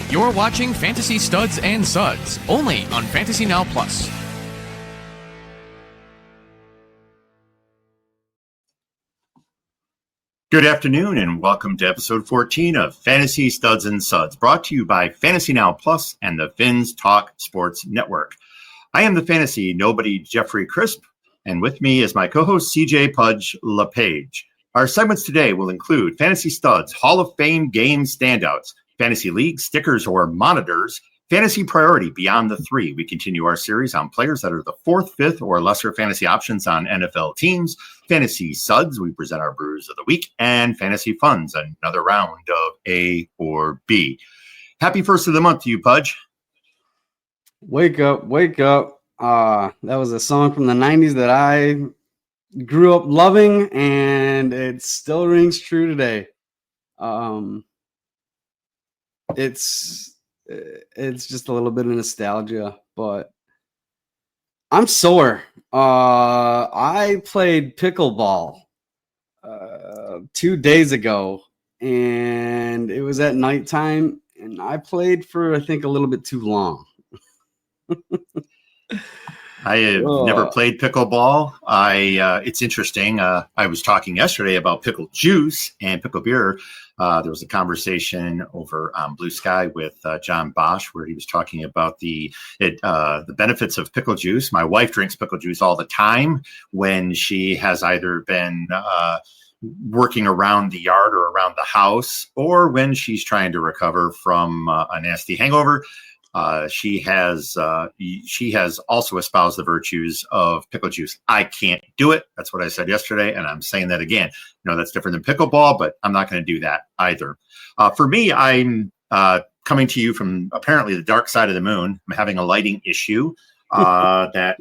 You're watching Fantasy Studs and Suds, only on Fantasy Now Plus. Good afternoon and welcome to episode 14 of Fantasy Studs and Suds, brought to you by Fantasy Now Plus and the Fins Talk Sports Network. I am the fantasy nobody Jeffrey Crisp, and with me is my co-host CJ Pudge LePage. Our segments today will include Fantasy Studs, Hall of Fame game standouts, Fantasy League stickers or monitors, Fantasy Priority Beyond the Three. We continue our series on players that are the fourth, fifth, or lesser fantasy options on NFL teams. Fantasy Suds, we present our Brewers of the Week, and Fantasy Funds, another round of A or B. Happy first of the month to you, Pudge. Wake up, wake up. That was a song from the 90s that I grew up loving, and it still rings true today. It's just a little bit of nostalgia, but I'm sore. I played pickleball 2 days ago, and it was at nighttime, and I played for, I think, a little bit too long. I have never played pickleball. It's interesting. I was talking yesterday about pickle juice and pickle beer. There was a conversation over on Blue Sky with John Bosch where he was talking about the benefits of pickle juice. My wife drinks pickle juice all the time when she has either been working around the yard or around the house, or when she's trying to recover from a nasty hangover. She has also espoused the virtues of pickle juice. I can't do it. That's what I said yesterday, and I'm saying that again. That's different than pickleball, but I'm not going to do that either. For me, I'm coming to you from apparently the dark side of the moon. I'm having a lighting issue that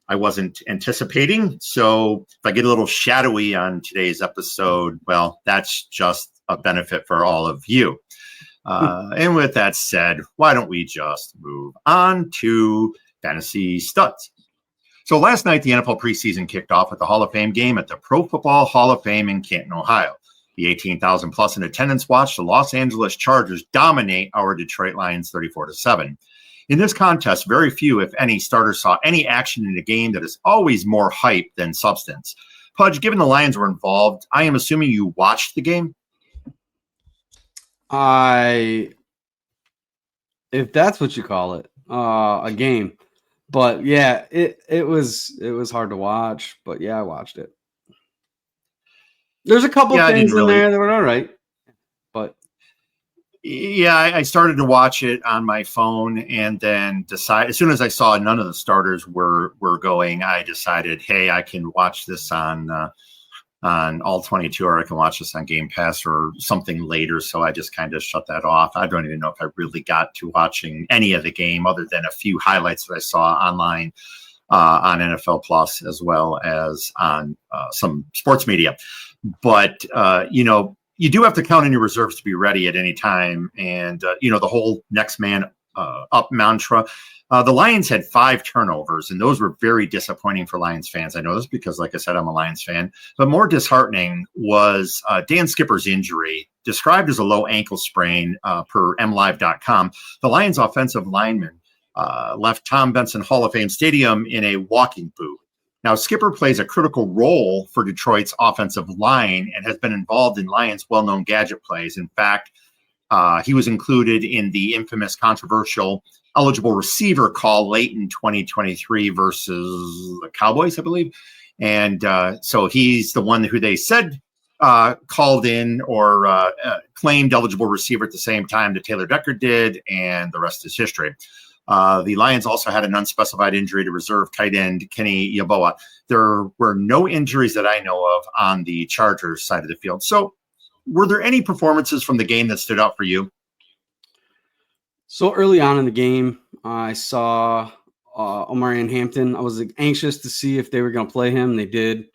I wasn't anticipating. So if I get a little shadowy on today's episode, well, that's just a benefit for all of you. And with that said, why don't we just move on to Fantasy Studs? So last night, the NFL preseason kicked off with the Hall of Fame game at the Pro Football Hall of Fame in Canton, Ohio. The 18,000 plus in attendance watched the Los Angeles Chargers dominate our Detroit Lions 34-7. In this contest, very few, if any, starters saw any action in a game that is always more hype than substance. Pudge, given the Lions were involved, I am assuming you watched the game? If that's what you call it, a game. But yeah, it was hard to watch, but yeah, I watched it. There's a couple things in there that were all right, but yeah, I started to watch it on my phone and then as soon as I saw none of the starters were going, I decided, hey, I can watch this on All 22, or I can watch this on Game Pass or something later. So I just kind of shut that off. I don't even know if I really got to watching any of the game other than a few highlights that I saw online on NFL Plus, as well as on some sports media. But, you do have to count on your reserves to be ready at any time. And, the whole next man up mantra. The Lions had 5 turnovers, and those were very disappointing for Lions fans. I know this because, like I said, I'm a Lions fan. But more disheartening was Dan Skipper's injury, described as a low ankle sprain per MLive.com. The Lions offensive lineman left Tom Benson Hall of Fame Stadium in a walking boot. Now, Skipper plays a critical role for Detroit's offensive line and has been involved in Lions' well-known gadget plays. In fact, he was included in the infamous controversial eligible receiver call late in 2023 versus the Cowboys, I believe. And so he's the one who they said called in or claimed eligible receiver at the same time that Taylor Decker did, and the rest is history. The Lions also had an unspecified injury to reserve tight end Kenny Yeboah. There were no injuries that I know of on the Chargers side of the field. So were there any performances from the game that stood out for you? So early on in the game, I saw Omarion Hampton. I was anxious to see if they were going to play him. They did.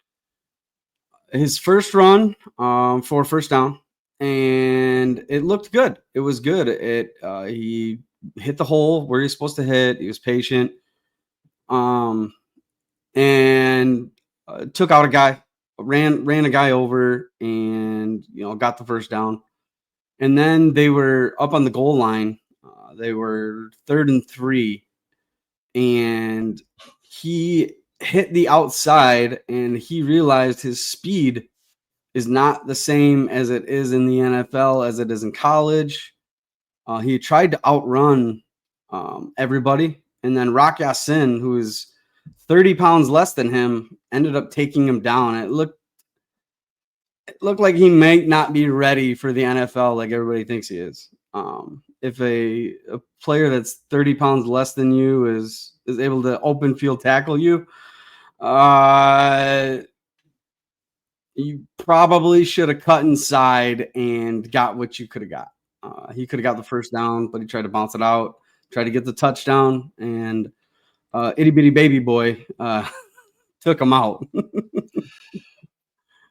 His first run for a first down, and it looked good. It was good. He hit the hole where he's supposed to hit. He was patient, and took out a guy, ran a guy over, and got the first down. And then they were up on the goal line. They were 3rd and 3, and he hit the outside, and he realized his speed is not the same as it is in the NFL as it is in college. He tried to outrun everybody, and then Rock Ya-Sin, who is 30 pounds less than him, ended up taking him down. It looked like he might not be ready for the NFL like everybody thinks he is. If a player that's 30 pounds less than you is able to open field tackle you, you probably should have cut inside and got what you could have got. He could have got the first down, but he tried to bounce it out, tried to get the touchdown, and itty bitty baby boy took him out.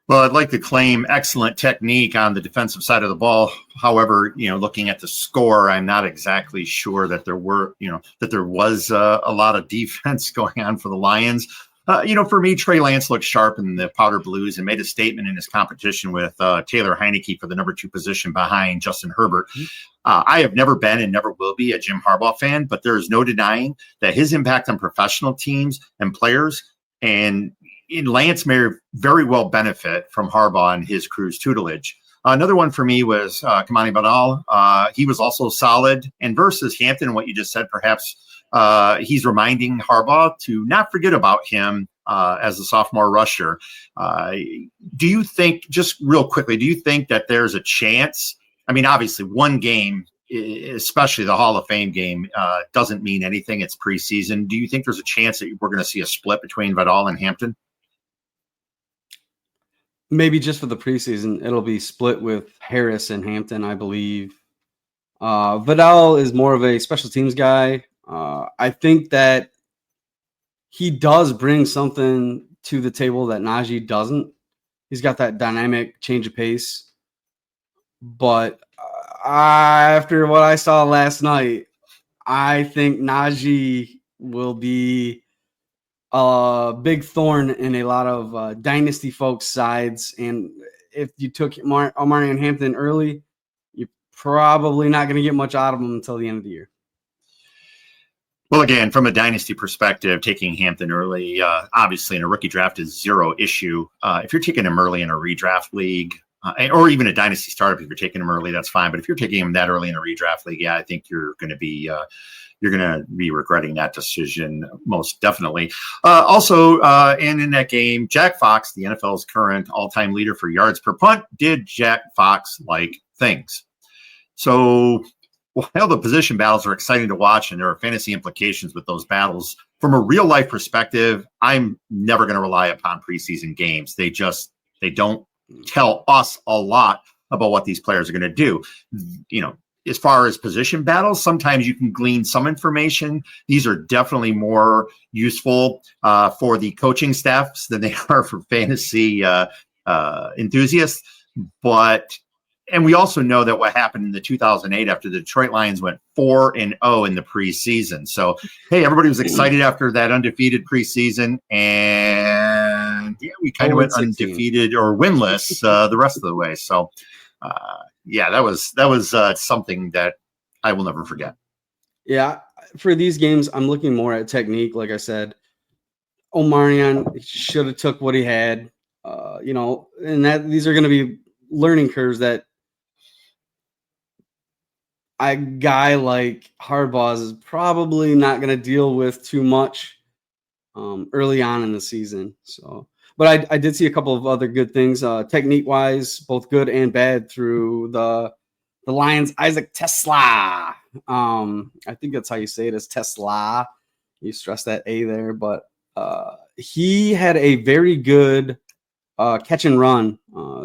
Well, I'd like to claim excellent technique on the defensive side of the ball. However, looking at the score, I'm not exactly sure that there was a lot of defense going on for the Lions. For me, Trey Lance looked sharp in the powder blues and made a statement in his competition with Taylor Heineke for the number 2 position behind Justin Herbert. I have never been and never will be a Jim Harbaugh fan, but there is no denying that his impact on professional teams and players and Lance may very well benefit from Harbaugh and his crew's tutelage. Another one for me was Kamani Badal. He was also solid. And versus Hampton, what you just said, perhaps he's reminding Harbaugh to not forget about him as a sophomore rusher. Do you think, just real quickly, do you think that there's a chance? I mean, obviously, one game, especially the Hall of Fame game, doesn't mean anything. It's preseason. Do you think there's a chance that we're going to see a split between Vidal and Hampton? Maybe just for the preseason, it'll be split with Harris and Hampton, I believe. Vidal is more of a special teams guy. I think that he does bring something to the table that Najee doesn't. He's got that dynamic change of pace. But after what I saw last night, I think Najee will be a big thorn in a lot of dynasty folks' sides. And if you took Omarion Hampton early, you're probably not going to get much out of him until the end of the year. Well, again, from a dynasty perspective, taking Hampton early, obviously in a rookie draft is zero issue. If you're taking him early in a redraft league, or even a dynasty startup, if you're taking him early, that's fine. But if you're taking him that early in a redraft league, I think you're going to be regretting that decision most definitely. And in that game, Jack Fox, the NFL's current all-time leader for yards per punt, did Jack Fox like things. So while the position battles are exciting to watch and there are fantasy implications with those battles, from a real life perspective, I'm never going to rely upon preseason games. They don't tell us a lot about what these players are going to do. As far as position battles, sometimes you can glean some information. These are definitely more useful for the coaching staffs than they are for fantasy enthusiasts. And we also know that what happened in the 2008 after the Detroit Lions went 4-0 in the preseason. So, hey, everybody was excited after that undefeated preseason. And yeah, we kind of went undefeated or winless the rest of the way. So, that was something that I will never forget. Yeah, for these games, I'm looking more at technique. Like I said, Omarion should have took what he had, and that these are going to be learning curves that a guy like Harbaugh is probably not going to deal with too much early on in the season. So, but I did see a couple of other good things, technique-wise, both good and bad through the Lions. Isaac Tesla. I think that's how you say it, is Tesla. You stress that A there, but he had a very good catch and run.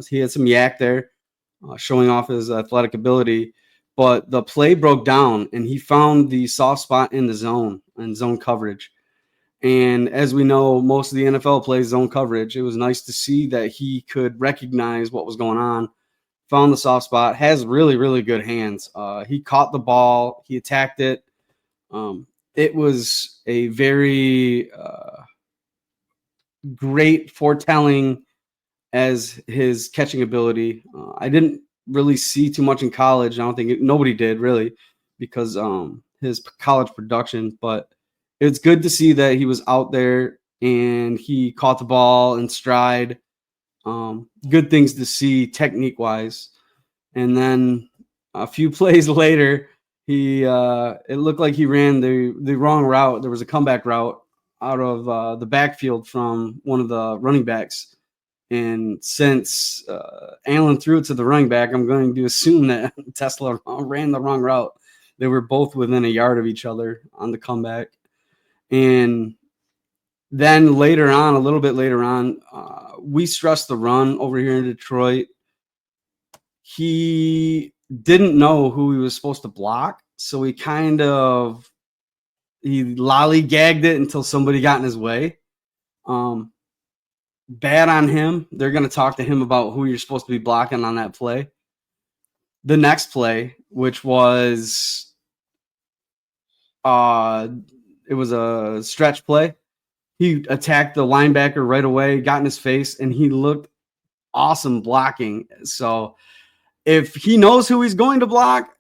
He had some yak there, showing off his athletic ability. But the play broke down, and he found the soft spot in the zone and zone coverage. And as we know, most of the NFL plays zone coverage. It was nice to see that he could recognize what was going on, found the soft spot, has really, really good hands. He caught the ball. He attacked it. It was a very great foretelling as his catching ability. I didn't really see too much in college. I don't think nobody did really, because his college production, but it's good to see that he was out there and he caught the ball in stride. Good things to see technique wise. And then a few plays later, it looked like he ran the wrong route. There was a comeback route out of the backfield from one of the running backs. And since Allen threw it to the running back, I'm going to assume that Tesla ran the wrong route. They were both within a yard of each other on the comeback. And then a little bit later on, we stressed the run over here in Detroit. He didn't know who he was supposed to block, so he lollygagged it until somebody got in his way. Bad on him. They're going to talk to him about who you're supposed to be blocking on that play. The next play, which was it was a stretch play. He attacked the linebacker right away, got in his face, and he looked awesome blocking. So if he knows who he's going to block,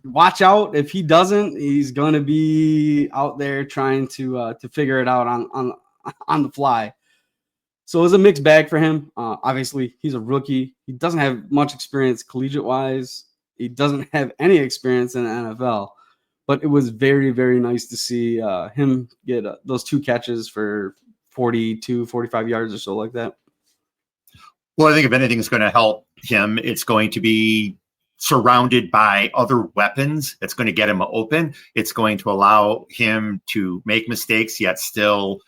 watch out. If he doesn't, he's going to be out there trying to figure it out on the fly. So it was a mixed bag for him. Obviously, he's a rookie. He doesn't have much experience collegiate-wise. He doesn't have any experience in the NFL. But it was very, very nice to see him get those 2 catches for 42, 45 yards or so like that. Well, I think if anything is going to help him, it's going to be surrounded by other weapons. It's going to get him open. It's going to allow him to make mistakes, yet still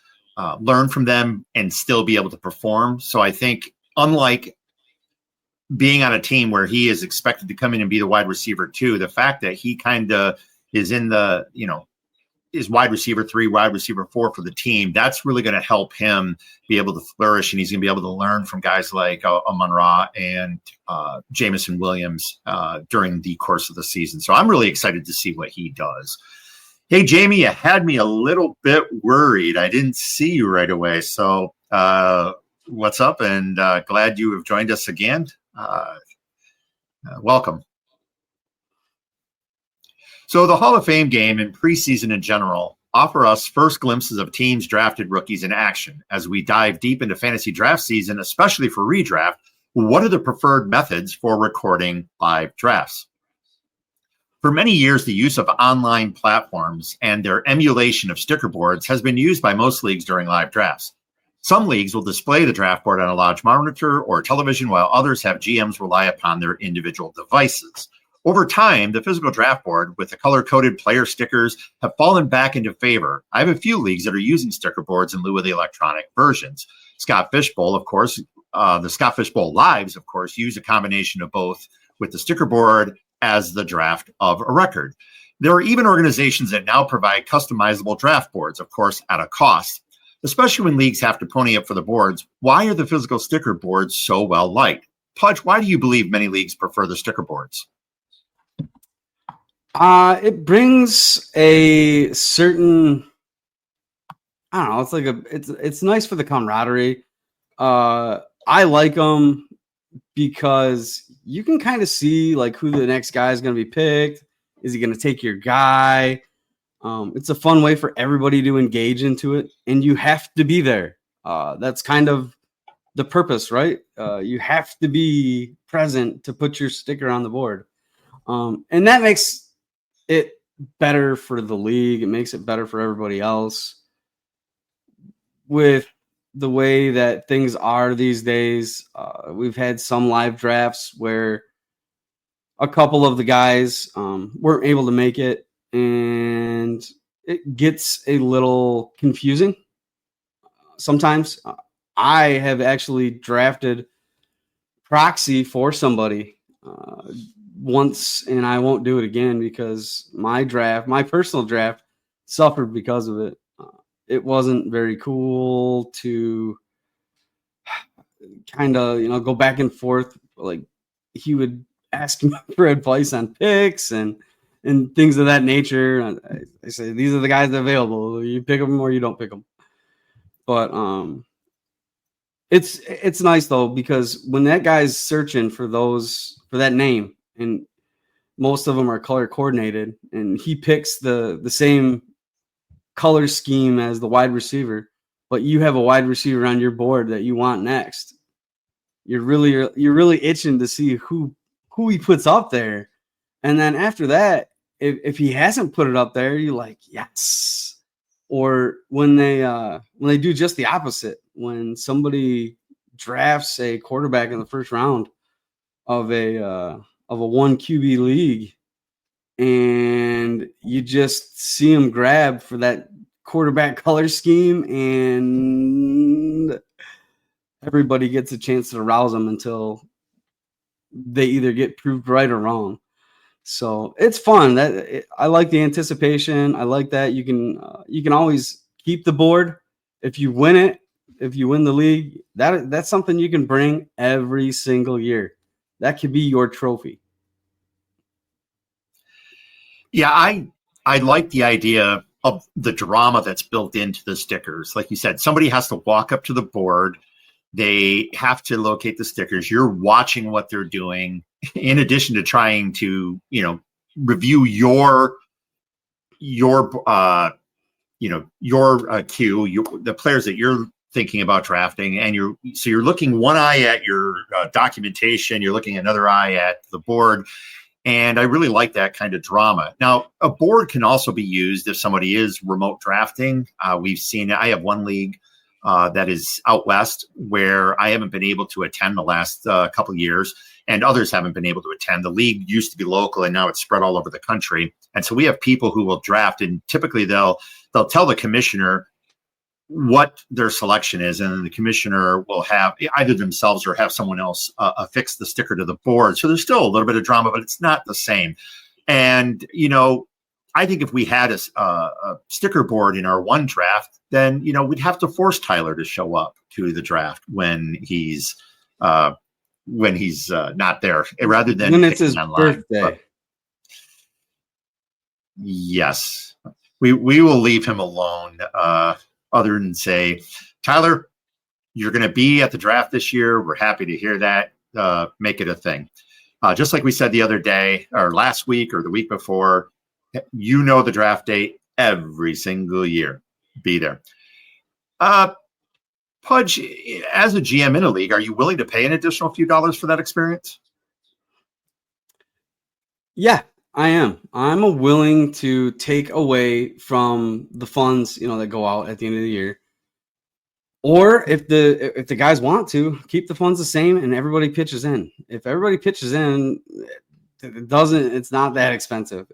learn from them and still be able to perform. So I think, unlike being on a team where he is expected to come in and be the wide receiver 2, the fact that he kind of is in the, is wide receiver 3, wide receiver 4 for the team, that's really going to help him be able to flourish. And he's going to be able to learn from guys like Amon-Ra and Jameson Williams during the course of the season. So I'm really excited to see what he does. Hey, Jamie, you had me a little bit worried. I didn't see you right away. So what's up? And glad you have joined us again. Welcome. So the Hall of Fame game and preseason in general offer us first glimpses of teams drafted rookies in action. As we dive deep into fantasy draft season, especially for redraft, what are the preferred methods for recording live drafts? For many years, the use of online platforms and their emulation of sticker boards has been used by most leagues during live drafts. Some leagues will display the draft board on a large monitor or television, while others have GMs rely upon their individual devices. Over time, the physical draft board with the color-coded player stickers have fallen back into favor. I have a few leagues that are using sticker boards in lieu of the electronic versions. Scott Fishbowl, of course, the Scott Fishbowl Lives, of course, use a combination of both with the sticker board as the draft of a record. There are even organizations that now provide customizable draft boards, of course, at a cost. Especially when leagues have to pony up for the boards, why are the physical sticker boards so well liked? Pudge, why do you believe many leagues prefer the sticker boards? It brings a certain, I don't know, it's like it's nice for the camaraderie. I like them because you can kind of see like who the next guy is going to be picked. Is he going to take your guy? It's a fun way for everybody to engage into it, and you have to be there. That's kind of the purpose, right? You have to be present to put your sticker on the board. And that makes it better for the league. It makes it better for everybody else. With the way that things are these days, we've had some live drafts where a couple of the guys weren't able to make it, and it gets a little confusing sometimes. I have actually drafted proxy for somebody once, and I won't do it again because my personal draft suffered because of it. It wasn't very cool to kind of, go back and forth. Like, he would ask me for advice on picks and things of that nature. I say, these are the guys available. You pick them or you don't pick them. But it's nice though, because when that guy's searching for that name, and most of them are color coordinated, and he picks the same color scheme as the wide receiver, but you have a wide receiver on your board that you want next. You're really itching to see who he puts up there. And then after that, if he hasn't put it up there, you're like, yes. Or when they do just the opposite, when somebody drafts a quarterback in the first round of a 1 QB league, and you just see him grab for that quarterback color scheme, and everybody gets a chance to rouse them until they either get proved right or wrong. So it's fun. I like the anticipation. I like that you can always keep the board if you win it. If you win the league, that's something you can bring every single year. That could be your trophy. Yeah, I like the idea of the drama that's built into the stickers. Like you said, somebody has to walk up to the board. They have to locate the stickers. You're watching what they're doing, in addition to trying to, review your queue, the players that you're thinking about drafting, and you're looking one eye at your documentation, you're looking another eye at the board. And I really like that kind of drama. Now, a board can also be used if somebody is remote drafting. We've seen it. I have one league that is out west where I haven't been able to attend the last couple of years, and others haven't been able to attend. The league used to be local, and now it's spread all over the country. And so we have people who will draft, and typically they'll tell the commissioner what their selection is, and then the commissioner will have either themselves or have someone else affix the sticker to the board. So there's still a little bit of drama, but it's not the same. And I think if we had a sticker board in our one draft, then we'd have to force Tyler to show up to the draft when he's not there, rather than when it's his online. birthday. But yes, we will leave him alone. Other than say, Tyler, you're going to be at the draft this year. We're happy to hear that. Make it a thing. Just like we said the other day, or last week, or the week before, the draft date every single year. Be there. Pudge, as a GM in a league, are you willing to pay an additional few dollars for that experience? Yeah, I am. I'm willing to take away from the funds, that go out at the end of the year. Or if the guys want to, keep the funds the same and everybody pitches in. If everybody pitches in, it's not that expensive.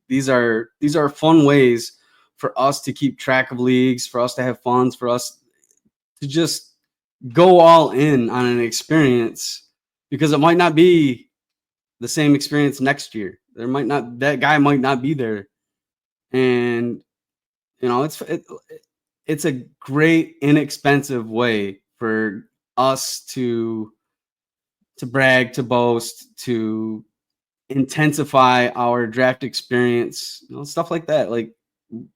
These are fun ways for us to keep track of leagues, for us to have funds, for us to just go all in on an experience, because it might not be the same experience next year. That guy might not be there. And it's a great inexpensive way for us to brag, to boast, to intensify our draft experience, stuff like that. Like,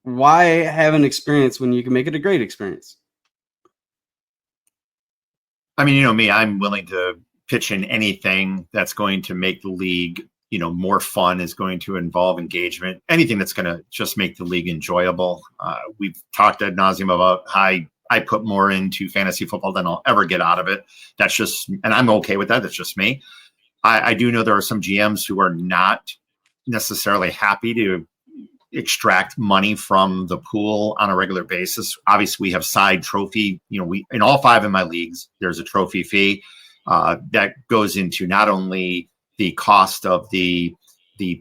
why have an experience when you can make it a great experience? I mean, me, I'm willing to pitch in anything that's going to make the league, more fun, is going to involve engagement, anything that's going to just make the league enjoyable. We've talked ad nauseum about how I put more into fantasy football than I'll ever get out of it. That's just, and I'm okay with that. That's just me. I do know there are some GMs who are not necessarily happy to extract money from the pool on a regular basis. Obviously, we have side trophy. We, in all 5 of my leagues, there's a trophy fee that goes into not only the cost of the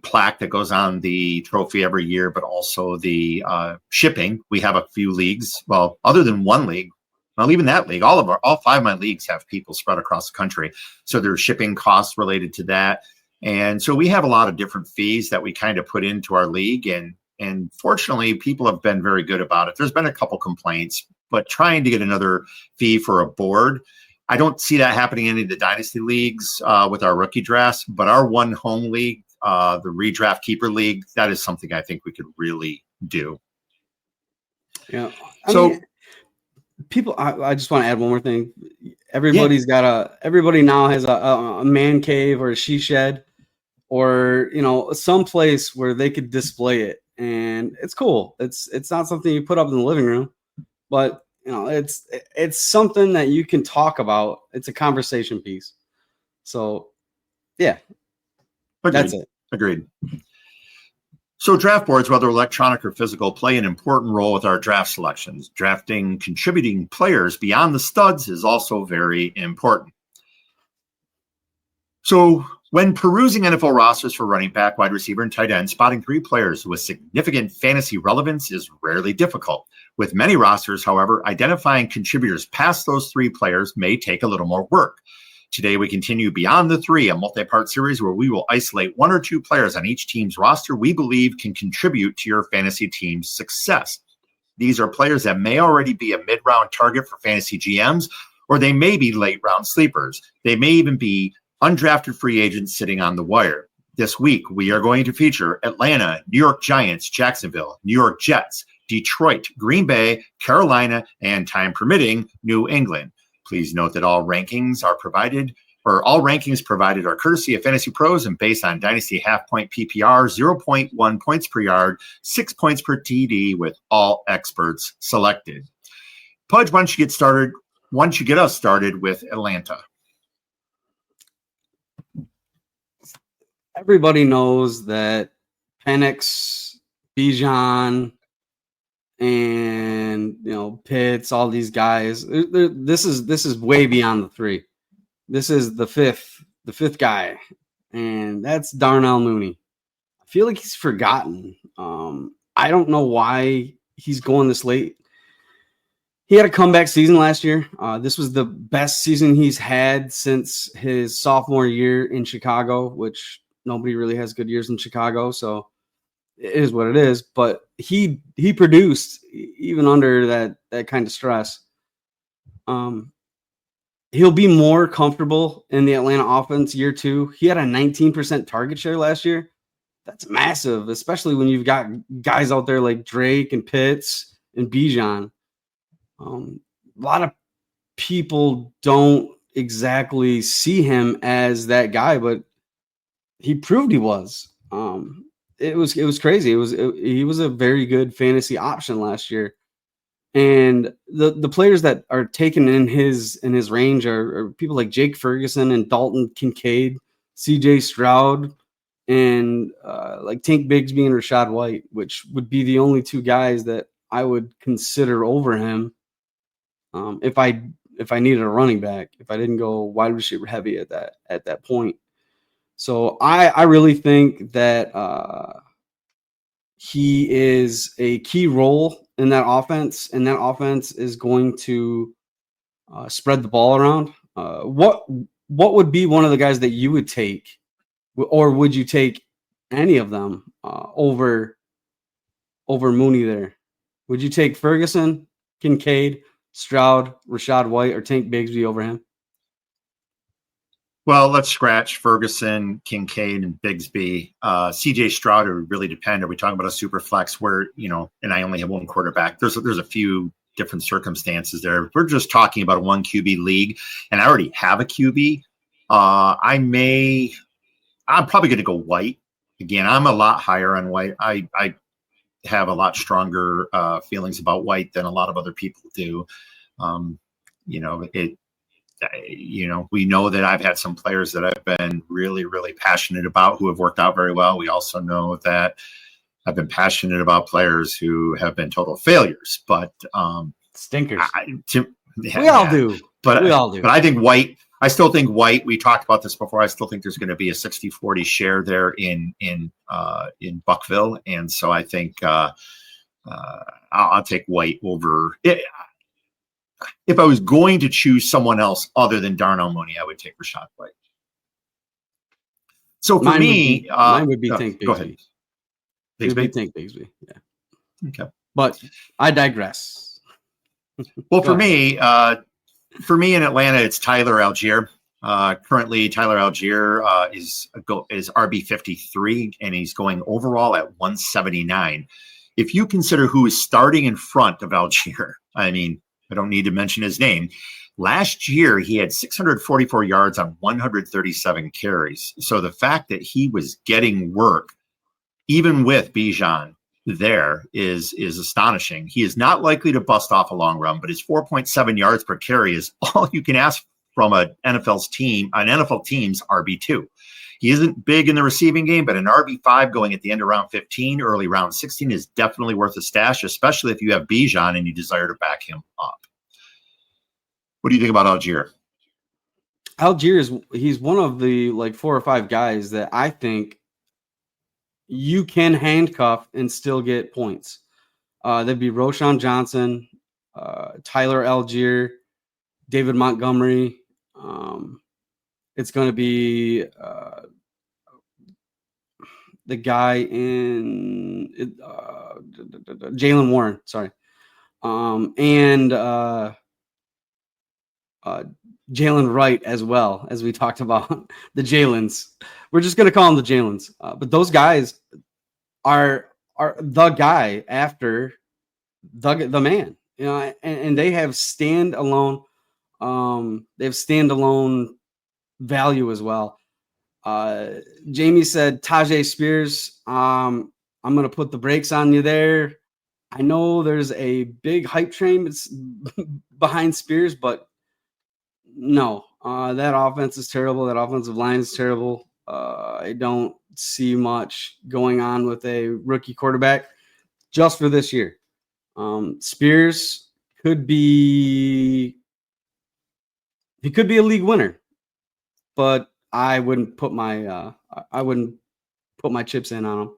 plaque that goes on the trophy every year, but also the shipping. We have a few leagues. Well, other than one league, well, even that league, all 5 of my leagues have people spread across the country. So there's shipping costs related to that. And so we have a lot of different fees that we kind of put into our league. And fortunately, people have been very good about it. There's been a couple complaints, but trying to get another fee for a board, I don't see that happening in any of the dynasty leagues with our rookie drafts, but our one home league, the redraft keeper league, that is something I think we could really do. Yeah. People, I just want to add one more thing. Everybody now has a man cave or a she shed or some place where they could display it, and it's cool. It's not something you put up in the living room, but it's something that you can talk about. It's a conversation piece. So yeah, Agreed. that's it. Agreed. So draft boards, whether electronic or physical, play an important role with our draft selections. Drafting contributing players beyond the studs is also very important. So when perusing NFL rosters for running back, wide receiver, and tight end, spotting 3 players with significant fantasy relevance is rarely difficult. With many rosters, however, identifying contributors past those 3 players may take a little more work. Today, we continue Beyond the 3, a multi-part series where we will isolate 1 or 2 players on each team's roster we believe can contribute to your fantasy team's success. These are players that may already be a mid-round target for fantasy GMs, or they may be late-round sleepers. They may even be undrafted free agents sitting on the wire. This week, we are going to feature Atlanta, New York Giants, Jacksonville, New York Jets, Detroit, Green Bay, Carolina, and time permitting, New England. Please note that all rankings provided are courtesy of Fantasy Pros and based on Dynasty half-point PPR, 0.1 points per yard, 6 points per TD, with all experts selected. Pudge, why don't you get us started with Atlanta? Everybody knows that Penix, Bijan, and Pitts, all these guys. This is way beyond the 3. This is the fifth guy, and that's Darnell Mooney. I feel like he's forgotten. I don't know why he's going this late. He had a comeback season last year. This was the best season he's had since his sophomore year in Chicago, which nobody really has good years in Chicago, so it is what it is. But he produced even under that kind of stress. He'll be more comfortable in the Atlanta offense year 2. He had a 19% target share last year. That's massive, especially when you've got guys out there like Drake and Pitts and Bijan. A lot of people don't exactly see him as that guy, but he proved he was. It was crazy. He was a very good fantasy option last year. And the players that are taken in his range are people like Jake Ferguson and Dalton Kincaid, CJ Stroud, and like Tank Bigsby and Rachaad White, which would be the only 2 guys that I would consider over him if I needed a running back, if I didn't go wide receiver heavy at that point. So I really think that he is a key role in that offense, and that offense is going to spread the ball around. What would be one of the guys that you would take, or would you take any of them over Mooney there? Would you take Ferguson, Kincaid, Stroud, Rachaad White, or Tank Bigsby over him? Well, let's scratch Ferguson, Kincaid, and Bigsby. CJ Stroud would really depend. Are we talking about a super flex where, and I only have 1 quarterback? There's a few different circumstances there. We're just talking about a 1 QB league, and I already have a QB. I'm probably going to go White. Again, I'm a lot higher on White. I have a lot stronger feelings about White than a lot of other people do. We know that I've had some players that I've been really, really passionate about who have worked out very well. We also know that I've been passionate about players who have been total failures, but stinkers. We all do. But I think White, we talked about this before. I still think there's going to be a 60-40 share there in Buckville. And so I think I'll take White over it. If I was going to choose someone else other than Darnell Mooney, I would take Rachaad White. So for mine would be Tank Bigsby. Go ahead. It would be Tank Bigsby. Yeah. Okay. But I digress. Well, for me in Atlanta, it's Tyler Algier. Currently, Tyler Algier is RB 53, and he's going overall at 179. If you consider who is starting in front of Algier, I mean, I don't need to mention his name. Last year, he had 644 yards on 137 carries. So the fact that he was getting work, even with Bijan there, is astonishing. He is not likely to bust off a long run, but his 4.7 yards per carry is all you can ask from an NFL team's RB2. He isn't big in the receiving game, but an RB5 going at the end of round 15, early round 16 is definitely worth a stash, especially if you have Bijan and you desire to back him up. What do you think about Algier? Algier he's one of the like 4 or 5 guys that I think you can handcuff and still get points. There'd be Roshan Johnson, Tyler Algier, David Montgomery. It's going to be the guy in Jalen Warren. Sorry. And Jalen Wright as well, as we talked about the Jalens. We're just going to call them the Jalens. But those guys are the guy after the man, you know, and they have standalone value as well. Jamie said Tajay Spears. I'm going to put the brakes on you there. I know there's a big hype train behind Spears, but no, that offense is terrible. That offensive line is terrible. I don't see much going on with a rookie quarterback just for this year. Spears could be a league winner, but I wouldn't put my chips in on him.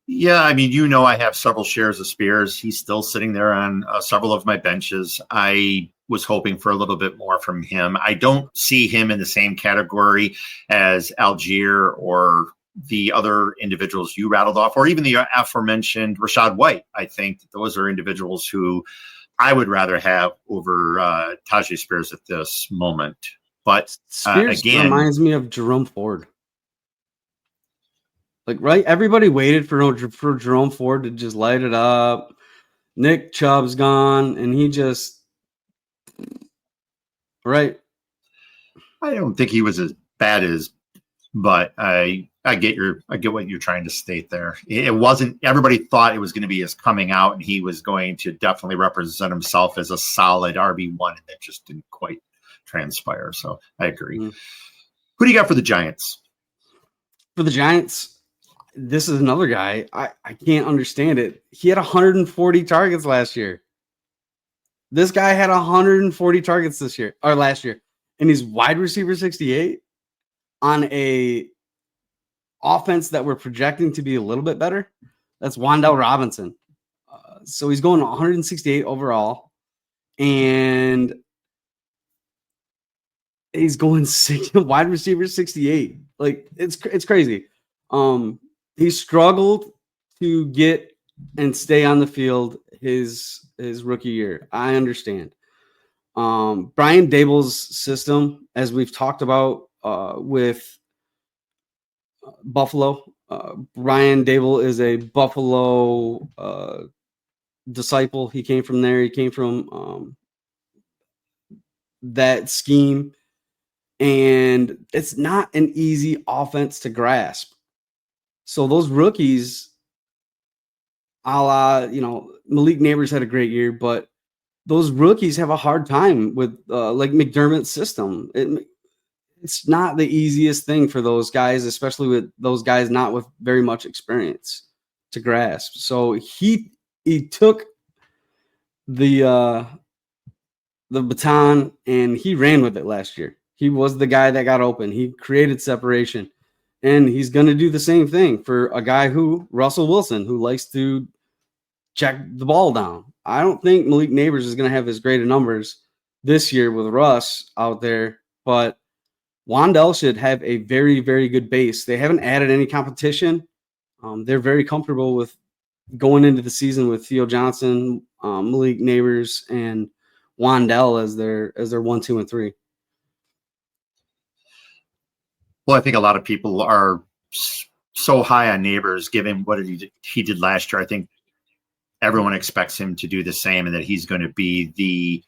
Yeah, I mean, I have several shares of Spears. He's still sitting there on several of my benches. I was hoping for a little bit more from him. I don't see him in the same category as Algier or the other individuals you rattled off, or even the aforementioned Rachaad White. I think those are individuals who I would rather have over Tajay Spears at this moment. But Spears again, reminds me of Jerome Ford. Like, right? Everybody waited for Jerome Ford to just light it up. Nick Chubb's gone, and he just right. I don't think he was as bad as, but I get what you're trying to state there. It wasn't. Everybody thought it was going to be his coming out, and he was going to definitely represent himself as a solid RB1, and that just didn't quite transpire. So I agree. Mm-hmm. Who do you got for the Giants? For the Giants, this is another guy. I can't understand it. He had 140 targets last year. This guy had 140 targets last year, and he's wide receiver 68 on a offense that we're projecting to be a little bit better. That's Wan'Dale Robinson. So he's going 168 overall, and he's going wide receiver 68. Like, it's crazy. He struggled to get and stay on the field his rookie year. I understand. Brian Dable's system, as we've talked about with Buffalo, Brian Dable is a Buffalo disciple. He came from there. He came from that scheme, and it's not an easy offense to grasp. So those rookies, a la, Malik Neighbors had a great year, but those rookies have a hard time with like McDermott's system. It's not the easiest thing for those guys, especially with those guys not with very much experience, to grasp. So he took the baton and he ran with it last year. He was the guy that got open. He created separation. And he's going to do the same thing for a guy Russell Wilson, who likes to check the ball down. I don't think Malik Neighbors is going to have as great of numbers this year with Russ out there, but Wan'Dale should have a very, very good base. They haven't added any competition. They're very comfortable with going into the season with Theo Johnson, Malik Neighbors, and Wan'Dale as their 1, 2, and 3. Well, I think a lot of people are so high on Neighbors, given what he did last year. I think everyone expects him to do the same, and that he's going to be the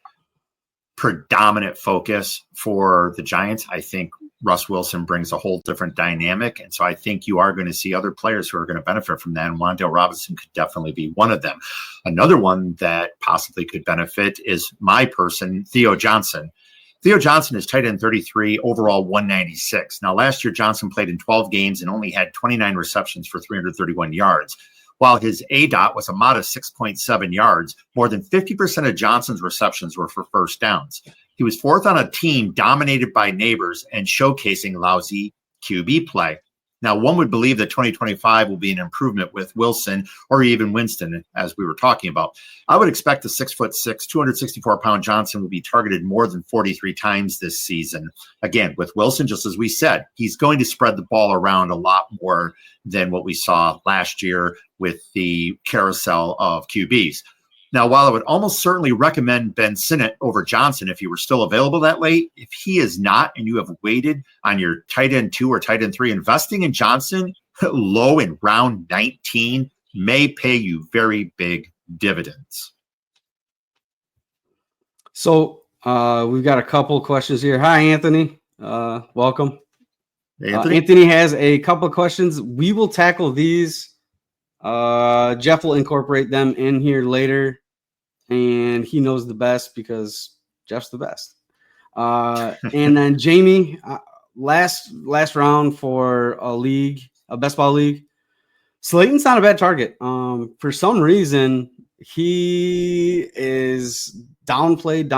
predominant focus for the Giants. I think Russ Wilson brings a whole different dynamic. And so I think you are going to see other players who are going to benefit from that. And Wan'Dale Robinson could definitely be one of them. Another one that possibly could benefit is my person, Theo Johnson. Theo Johnson is tight end 33, overall 196. Now, last year, Johnson played in 12 games and only had 29 receptions for 331 yards. While his ADOT was a modest 6.7 yards, more than 50% of Johnson's receptions were for first downs. He was fourth on a team dominated by neighbors and showcasing lousy QB play. Now, one would believe that 2025 will be an improvement with Wilson or even Winston, as we were talking about. I would expect the 6'6", 264-pound Johnson will be targeted more than 43 times this season. Again, with Wilson, just as we said, he's going to spread the ball around a lot more than what we saw last year with the carousel of QBs. Now, while I would almost certainly recommend Ben Sinnott over Johnson if he were still available that late, if he is not and you have waited on your tight end 2 or tight end 3, investing in Johnson low in round 19 may pay you very big dividends. So we've got a couple of questions here. Hi, Anthony. Welcome. Hey, Anthony. Anthony has a couple of questions. We will tackle these. Jeff will incorporate them in here later. And he knows the best because Jeff's the best. And then Jamie, last round for a best ball league. Slayton's not a bad target. For some reason, he is downplayed,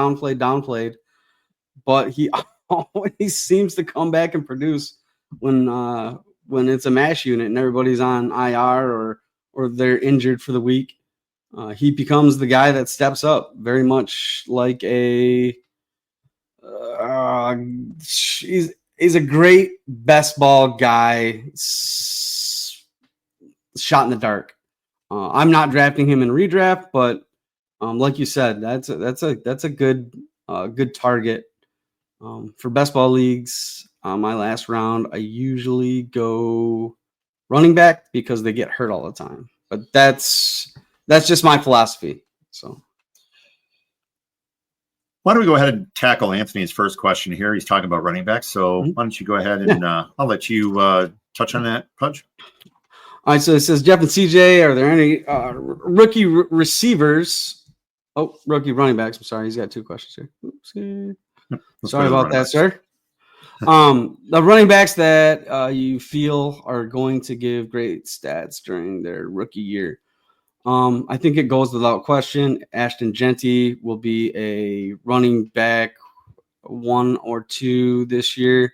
but he always seems to come back and produce when it's a mash unit and everybody's on IR or they're injured for the week. He becomes the guy that steps up, very much like he's a great best ball guy, shot in the dark. I'm not drafting him in redraft, but like you said, that's a good target for best ball leagues. My last round, I usually go running back because they get hurt all the time, but that's just my philosophy. So why don't we go ahead and tackle Anthony's first question here? He's talking about running backs. So why don't you go ahead and I'll let you touch on that, Pudge. All right. So it says, Jeff and CJ, are there any rookie receivers? Oh, rookie running backs. I'm sorry. He's got 2 questions here. Oopsie. Sorry about that, sir. The running backs that you feel are going to give great stats during their rookie year. I think it goes without question. Ashton Genty will be a running back 1 or 2 this year.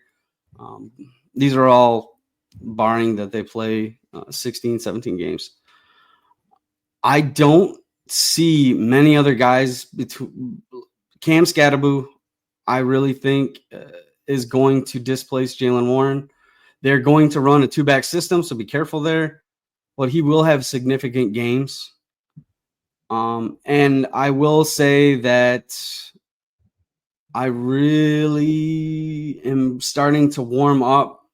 These are all barring that they play 16, 17 games. I don't see many other guys between Cam Scatterboo. I really think is going to displace Jaylen Warren. They're going to run a 2-back system, so be careful there. But he will have significant games. And I will say that I really am starting to warm up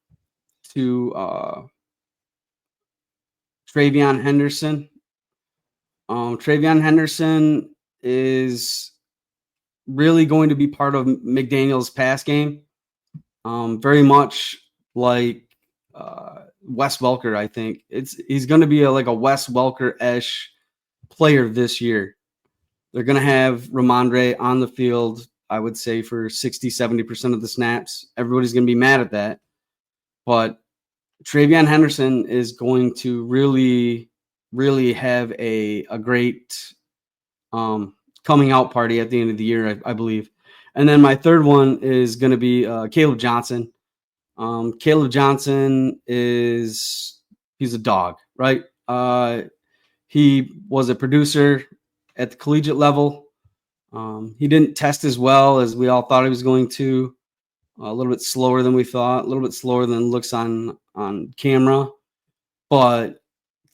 to Travion Henderson. Travion Henderson is really going to be part of McDaniel's pass game. Very much like Wes Welker, I think. He's going to be like a Wes Welker-esque player this year. They're going to have Ramondre on the field, I would say, for 60, 70% of the snaps. Everybody's going to be mad at that. But Travion Henderson is going to really, really have a great coming out party at the end of the year, I believe. And then my third one is going to be Caleb Johnson. Caleb Johnson he's a dog, right? He was a producer at the collegiate level. He didn't test as well as we all thought he was going to. A little bit slower than we thought, a little bit slower than looks on camera. But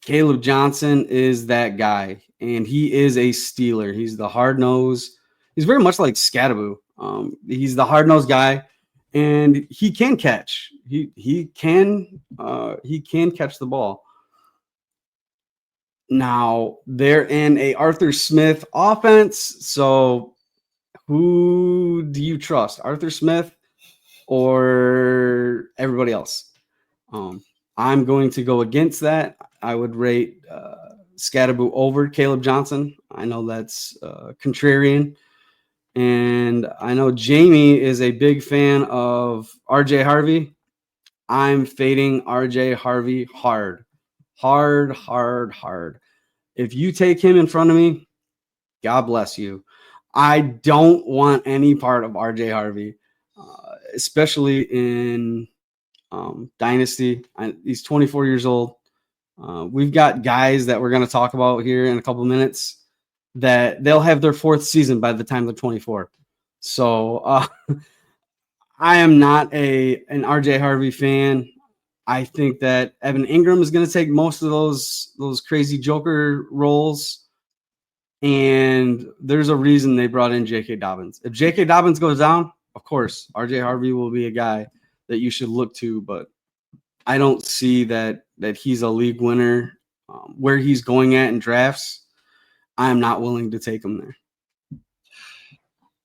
Caleb Johnson is that guy, and he is a stealer. He's the hard nose. He's very much like Scatterboo. He's the hard nosed guy, and he can catch. He can catch the ball. Now they're in a Arthur Smith offense, so who do you trust, Arthur Smith or everybody else? I'm going to go against that. I would rate Scatterboo over Caleb Johnson. I know that's contrarian. And I know Jamie is a big fan of RJ Harvey. I'm fading RJ Harvey hard. If you take him in front of me, God bless you. I don't want any part of RJ Harvey, especially in Dynasty. He's 24 years old. We've got guys that we're going to talk about here in a couple of minutes that they'll have their fourth season by the time they're 24. So I am not an RJ Harvey fan. I think that Evan Ingram is going to take most of those crazy Joker roles. And there's a reason they brought in J.K. Dobbins. If J.K. Dobbins goes down, of course, RJ Harvey will be a guy that you should look to. But I don't see that he's a league winner. Where he's going at in drafts, I'm not willing to take him there.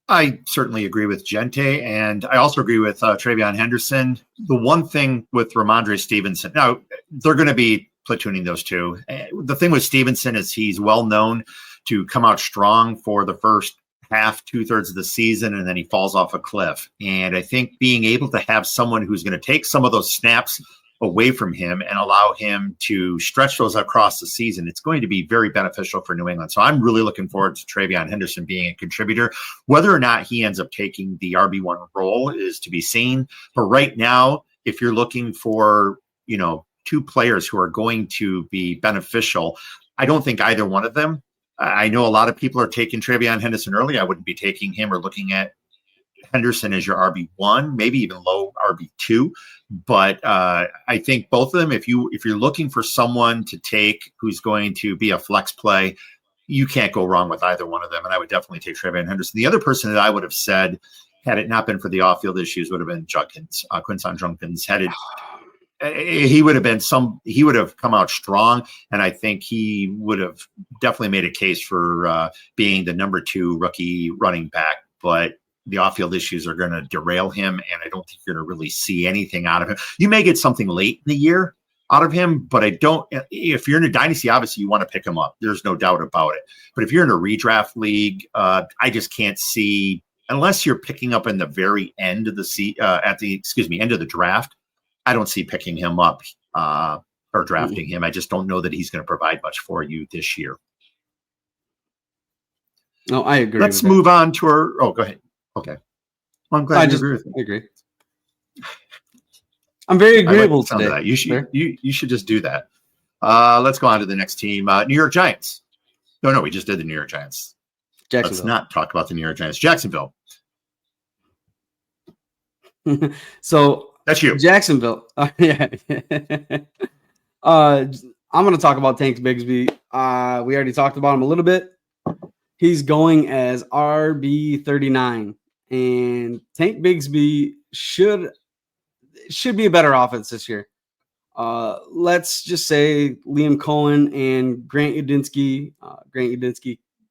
I certainly agree with Gente, and I also agree with Travion Henderson. The one thing with Ramondre Stevenson, now they're going to be platooning those two. The thing with Stevenson is he's well known to come out strong for the first half, 2/3 of the season, and then he falls off a cliff. And I think being able to have someone who's going to take some of those snaps away from him and allow him to stretch those across the season, it's going to be very beneficial for New England. So I'm really looking forward to Travion Henderson being a contributor. Whether or not he ends up taking the RB1 role is to be seen. But right now, if you're looking for, two players who are going to be beneficial, I don't think either one of them. I know a lot of people are taking Travion Henderson early. I wouldn't be taking him or looking at Henderson as your RB1, maybe even low RB2. But I think both of them, if you're looking for someone to take who's going to be a flex play, you can't go wrong with either one of them. And I would definitely take Travion Henderson. The other person that I would have said, had it not been for the off-field issues, would have been Judkins, Quinton Judkins. He would have come out strong, and I think he would have definitely made a case for being the number 2 rookie running back. But the off-field issues are going to derail him, and I don't think you're going to really see anything out of him. You may get something late in the year out of him, but I don't. If you're in a dynasty, obviously you want to pick him up. There's no doubt about it. But if you're in a redraft league, I just can't see, unless you're picking up in the very end of the end of the draft. I don't see picking him up or drafting him. I just don't know that he's going to provide much for you this year. No, I agree. Let's move on to our. Oh, go ahead. Okay. Well, I'm glad you agree with me. I agree. I'm very agreeable today. That. You should just do that. Let's go on to the next team. New York Giants. No, we just did the New York Giants. Let's not talk about the New York Giants. Jacksonville. So that's you. Jacksonville. Yeah. I'm going to talk about Tank Bigsby. We already talked about him a little bit. He's going as RB39, and Tank Bigsby should be a better offense this year. Let's just say Liam Cohen and Grant Udinski.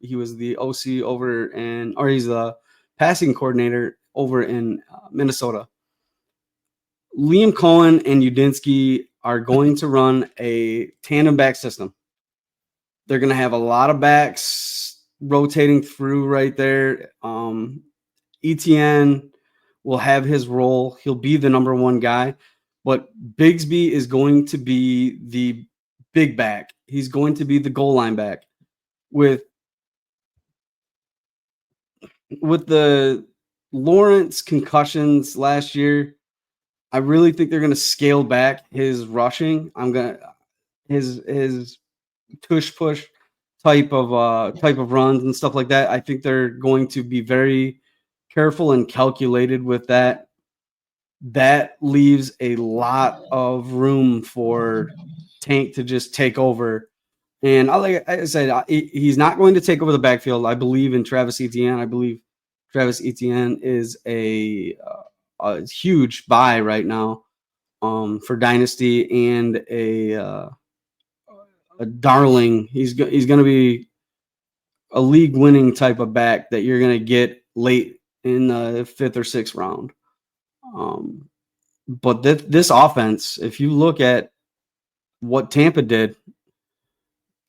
He was the OC he's the passing coordinator over in Minnesota. Liam Cohen and Udinski are going to run a tandem back system. They're going to have a lot of backs rotating through right there. ETN will have his role. He'll be the number 1 guy, but Bigsby is going to be the big back. He's going to be the goal line back. With the Lawrence concussions last year, I really think they're going to scale back his rushing. His tush push type of runs and stuff like that. I think they're going to be very careful and calculated with that. That leaves a lot of room for Tank to just take over. And like I said, he's not going to take over the backfield. I believe in Travis Etienne. I believe Travis Etienne is a huge buy right now for Dynasty, and a darling. He's going to be a league winning type of back that you're going to get late in the 5th or 6th round. But this offense, if you look at what Tampa did,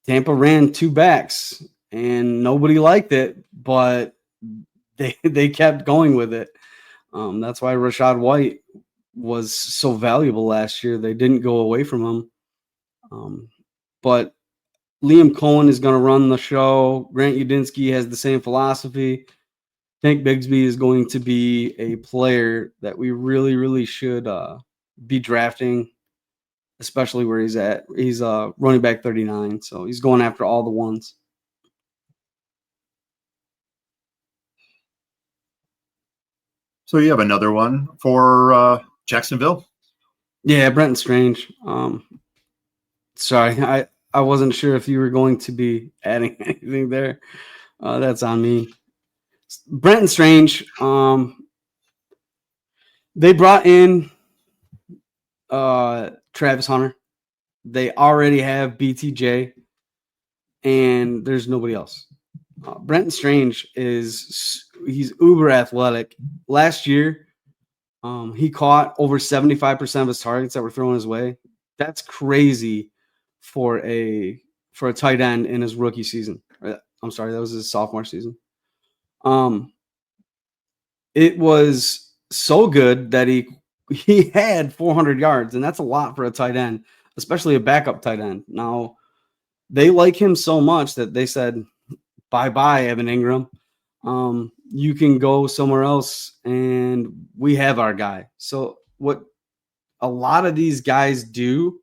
Tampa ran 2 backs and nobody liked it, but they kept going with it. That's why Rashad White was so valuable last year. They didn't go away from him. But Liam Cohen is going to run the show. Grant Udinski has the same philosophy. Tank Bigsby is going to be a player that we really, really should be drafting, especially where he's at. He's running back 39, so he's going after all the ones. So you have another one for Jacksonville? Yeah, Brenton Strange. Sorry, I wasn't sure if you were going to be adding anything there. That's on me. Brenton Strange. They brought in Travis Hunter. They already have BTJ, and there's nobody else. Brenton Strange he's uber athletic. Last year, he caught over 75% of his targets that were thrown his way. That's crazy for a tight end in his rookie season. I'm sorry, that was his sophomore season. It was so good that he had 400 yards, and that's a lot for a tight end, especially a backup tight end. Now, they like him so much that they said, bye-bye, Evan Ingram. You can go somewhere else, and we have our guy. So what a lot of these guys do,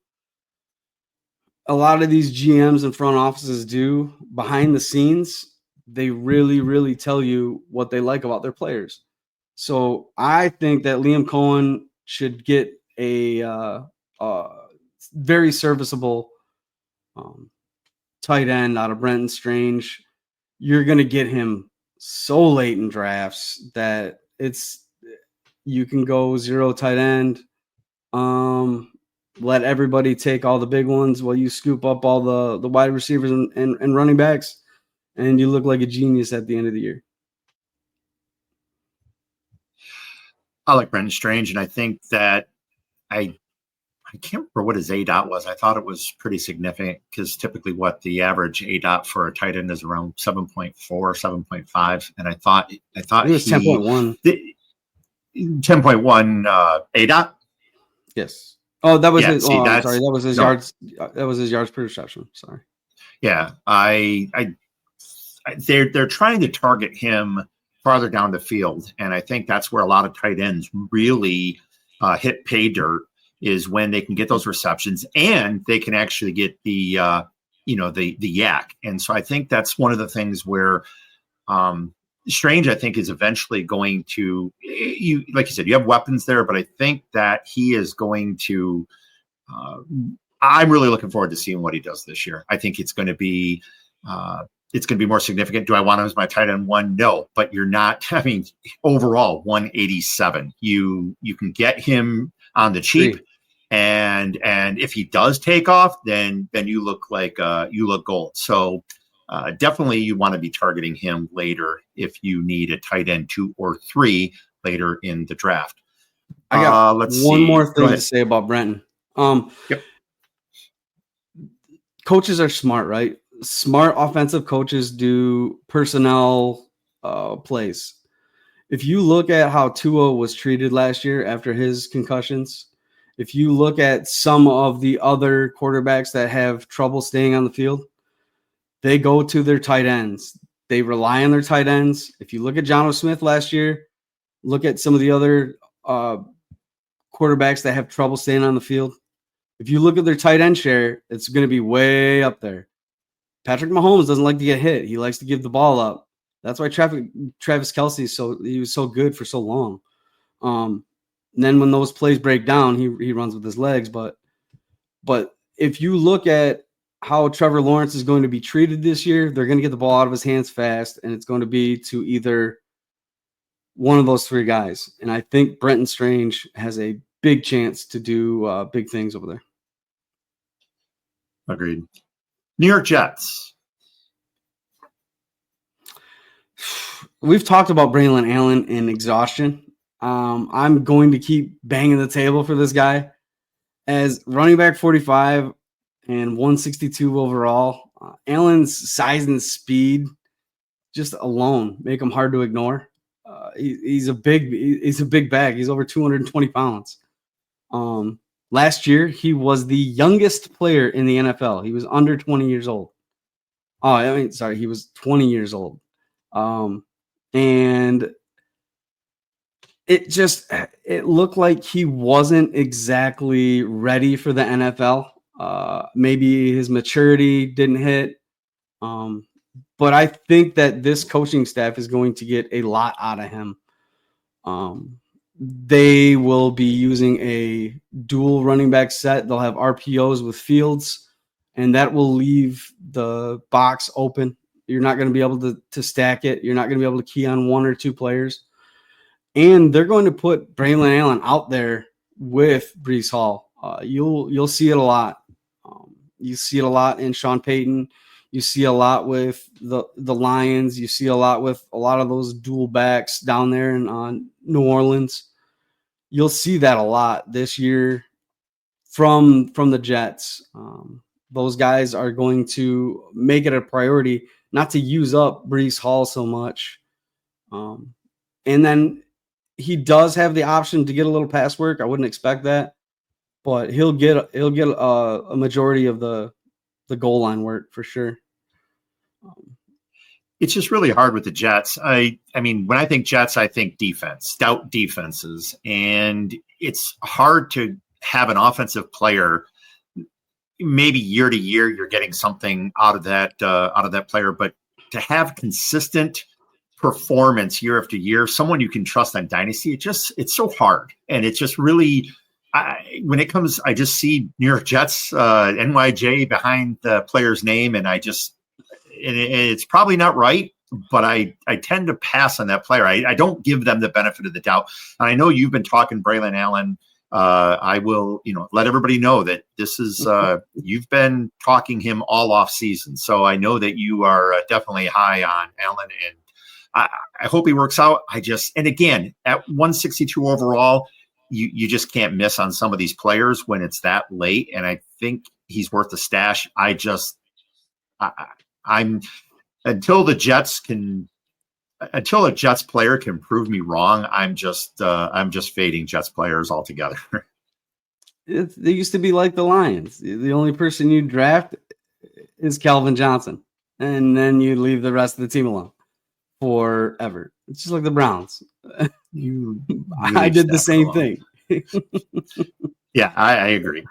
a lot of these GMs and front offices do behind the scenes, they really, really tell you what they like about their players. So I think that Liam Cohen should get a very serviceable tight end out of Brenton Strange. You're going to get him so late in drafts that you can go 0 tight end. Let everybody take all the big ones while you scoop up all the wide receivers and running backs, and you look like a genius at the end of the year. I like Brenton Strange, and I think that I can't remember what his ADOT was. I thought it was pretty significant because typically what the average ADOT for a tight end is around 7.4, 7.5. And I thought it was 10.1. 10.1 ADOT? Yes. Oh, that was his. See, I'm sorry, that was his yards. That was his yards per reception. Sorry. Yeah, they're trying to target him farther down the field, and I think that's where a lot of tight ends really hit pay dirt, is when they can get those receptions and they can actually get the yak. And so I think that's one of the things where Strange, I think, is eventually going to, like you said, you have weapons there, but I think that he is going to, I'm really looking forward to seeing what he does this year. I think it's going to be more significant. Do I want him as my tight end 1? No, but you're not, I mean, overall 187, you can get him on the cheap. And if he does take off, then you look like you look gold. So definitely you want to be targeting him later if you need a tight end 2 or 3 later in the draft. I got one more thing to say about Brenton. Yep. Coaches are smart, right? Smart offensive coaches do personnel plays. If you look at how Tua was treated last year after his concussions, if you look at some of the other quarterbacks that have trouble staying on the field, they go to their tight ends. They rely on their tight ends. If you look at John O. Smith last year, look at some of the other quarterbacks that have trouble staying on the field. If you look at their tight end share, it's going to be way up there. Patrick Mahomes doesn't like to get hit. He likes to give the ball up. That's why Travis Kelce he was so good for so long. And then when those plays break down, he runs with his legs. But if you look at how Trevor Lawrence is going to be treated this year, they're going to get the ball out of his hands fast, and it's going to be to either one of those 3 guys. And I think Brenton Strange has a big chance to do big things over there. Agreed. New York Jets. we've talked about Braylon Allen in exhaustion. I'm going to keep banging the table for this guy as running back 45 and 162 overall. Allen's size and speed just alone make him hard to ignore. He's a big bag. He's over 220 pounds. Last year, he was the youngest player in the NFL. He was under 20 years old. He was 20 years old. And it looked like he wasn't exactly ready for the NFL. Maybe his maturity didn't hit. But I think that this coaching staff is going to get a lot out of him. They will be using a dual running back set. They'll have RPOs with Fields, and that will leave the box open. You're not going to be able to stack it. You're not going to be able to key on one or two players. And they're going to put Braylon Allen out there with Breece Hall. You'll see it a lot. You see it a lot in Sean Payton. You see a lot with the Lions. You see a lot with a lot of those dual backs down there in New Orleans. You'll see that a lot this year from the Jets. Those guys are going to make it a priority not to use up Breece Hall so much. And then he does have the option to get a little pass work. I wouldn't expect that, but he'll get a majority of the goal line work for sure. It's just really hard with the Jets. I mean, when I think Jets, I think defense, stout defenses, and it's hard to have an offensive player. Maybe year to year, you're getting something out of that player, but to have consistent performance year after year, someone you can trust on Dynasty, it's so hard, and it's just really. When it comes, I just see New York Jets, NYJ behind the player's name, and it's probably not right, but I tend to pass on that player. I don't give them the benefit of the doubt. And I know you've been talking Braylon Allen. I will, let everybody know that this is you've been talking him all off season, so I know that you are definitely high on Allen, and I hope he works out. And again, at 162 overall. You just can't miss on some of these players when it's that late, and I think he's worth the stash. I'm until a Jets player can prove me wrong. I'm just fading Jets players altogether. They used to be like the Lions. The only person you draft is Calvin Johnson, and then you leave the rest of the team alone forever. It's just like the Browns. I did the same thing. Yeah, I agree.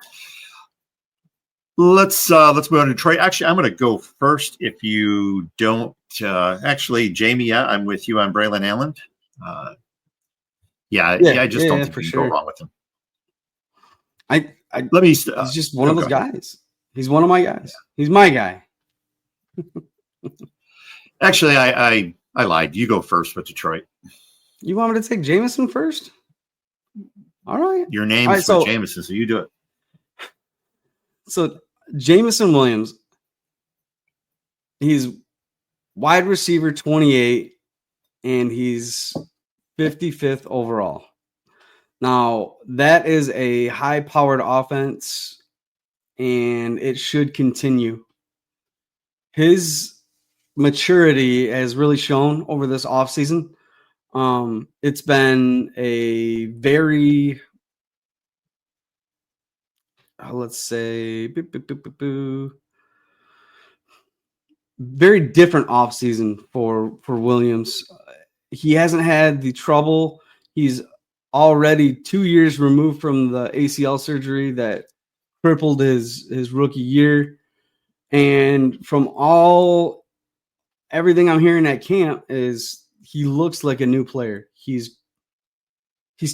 Let's move on to Detroit. Actually, I'm going to go first. If you don't, Jamie, I'm with you on Braylon Allen. I just don't think we can go wrong with him. He's just one of those guys. He's one of my guys. He's my guy. Actually, I lied. You go first with Detroit. You want me to take Jameson first? All right. Your name's for Jameson, so you do it. So Jameson Williams, he's wide receiver 28, and he's 55th overall. Now, that is a high-powered offense, and it should continue. His maturity has really shown over this offseason. It's been a very, let's say, very different offseason for Williams. He hasn't had the trouble. He's already 2 years removed from the ACL surgery that crippled his rookie year. And from everything I'm hearing at camp is he looks like a new player. He's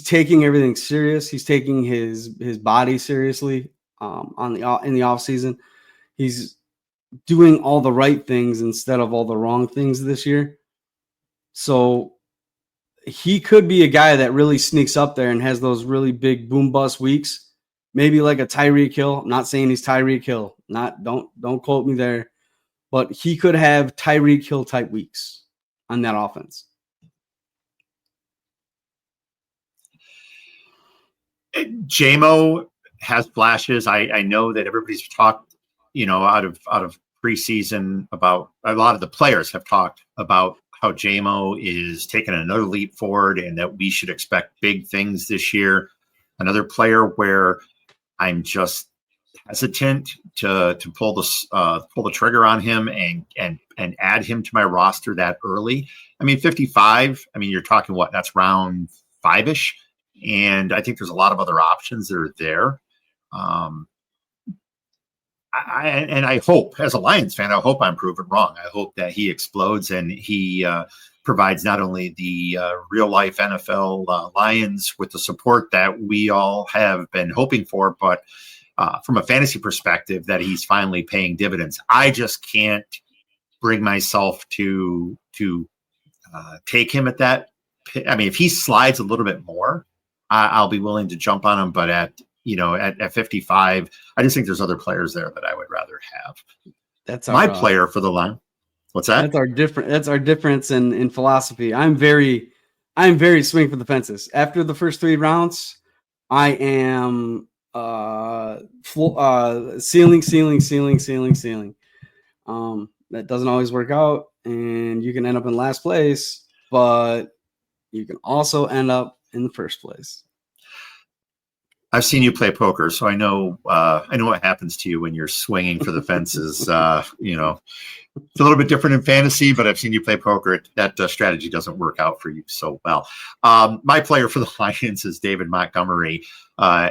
taking everything serious. He's taking his body seriously in the off season. He's doing all the right things instead of all the wrong things this year. So he could be a guy that really sneaks up there and has those really big boom bust weeks. Maybe like a Tyreek Hill. I'm not saying he's Tyreek Hill. Don't quote me there. But he could have Tyreek Hill type weeks on that offense. JMO has flashes. I know that everybody's talked, out of preseason about, a lot of the players have talked about how JMO is taking another leap forward and that we should expect big things this year. Another player where I'm just hesitant to pull the trigger on him and add him to my roster that early. I mean, 55. I mean, you're talking what? That's round 5-ish, and I think there's a lot of other options that are there. I hope, as a Lions fan, I hope I'm proven wrong. I hope that he explodes and he provides not only the real life NFL Lions with the support that we all have been hoping for, but from a fantasy perspective, that he's finally paying dividends. I just can't bring myself to take him at that. I mean, if he slides a little bit more, I'll be willing to jump on him. But at 55, I just think there's other players there that I would rather have. That's my player for the line. What's that? That's our difference in philosophy. I'm very swing for the fences. After the first 3 rounds, I am ceiling. That doesn't always work out, and you can end up in last place, but you can also end up in the first place. I've seen you play poker, so I know what happens to you when you're swinging for the fences. It's a little bit different in fantasy, but I've seen you play poker. That strategy doesn't work out for you so well. My player for the Lions is David Montgomery.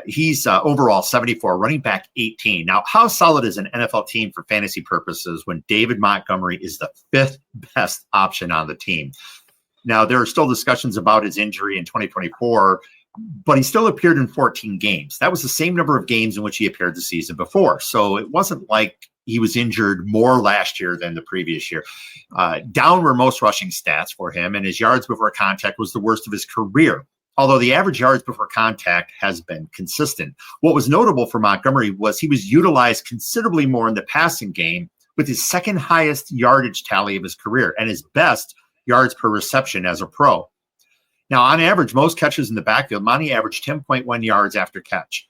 He's overall 74, running back 18. Now, how solid is an NFL team for fantasy purposes when David Montgomery is the 5th best option on the team? Now, there are still discussions about his injury in 2024, but he still appeared in 14 games. That was the same number of games in which he appeared the season before. So it wasn't like he was injured more last year than the previous year. Down were most rushing stats for him, and his yards before contact was the worst of his career, although the average yards before contact has been consistent. What was notable for Montgomery was he was utilized considerably more in the passing game, with his second highest yardage tally of his career and his best yards per reception as a pro. Now, on average, most catches in the backfield, Monty averaged 10.1 yards after catch.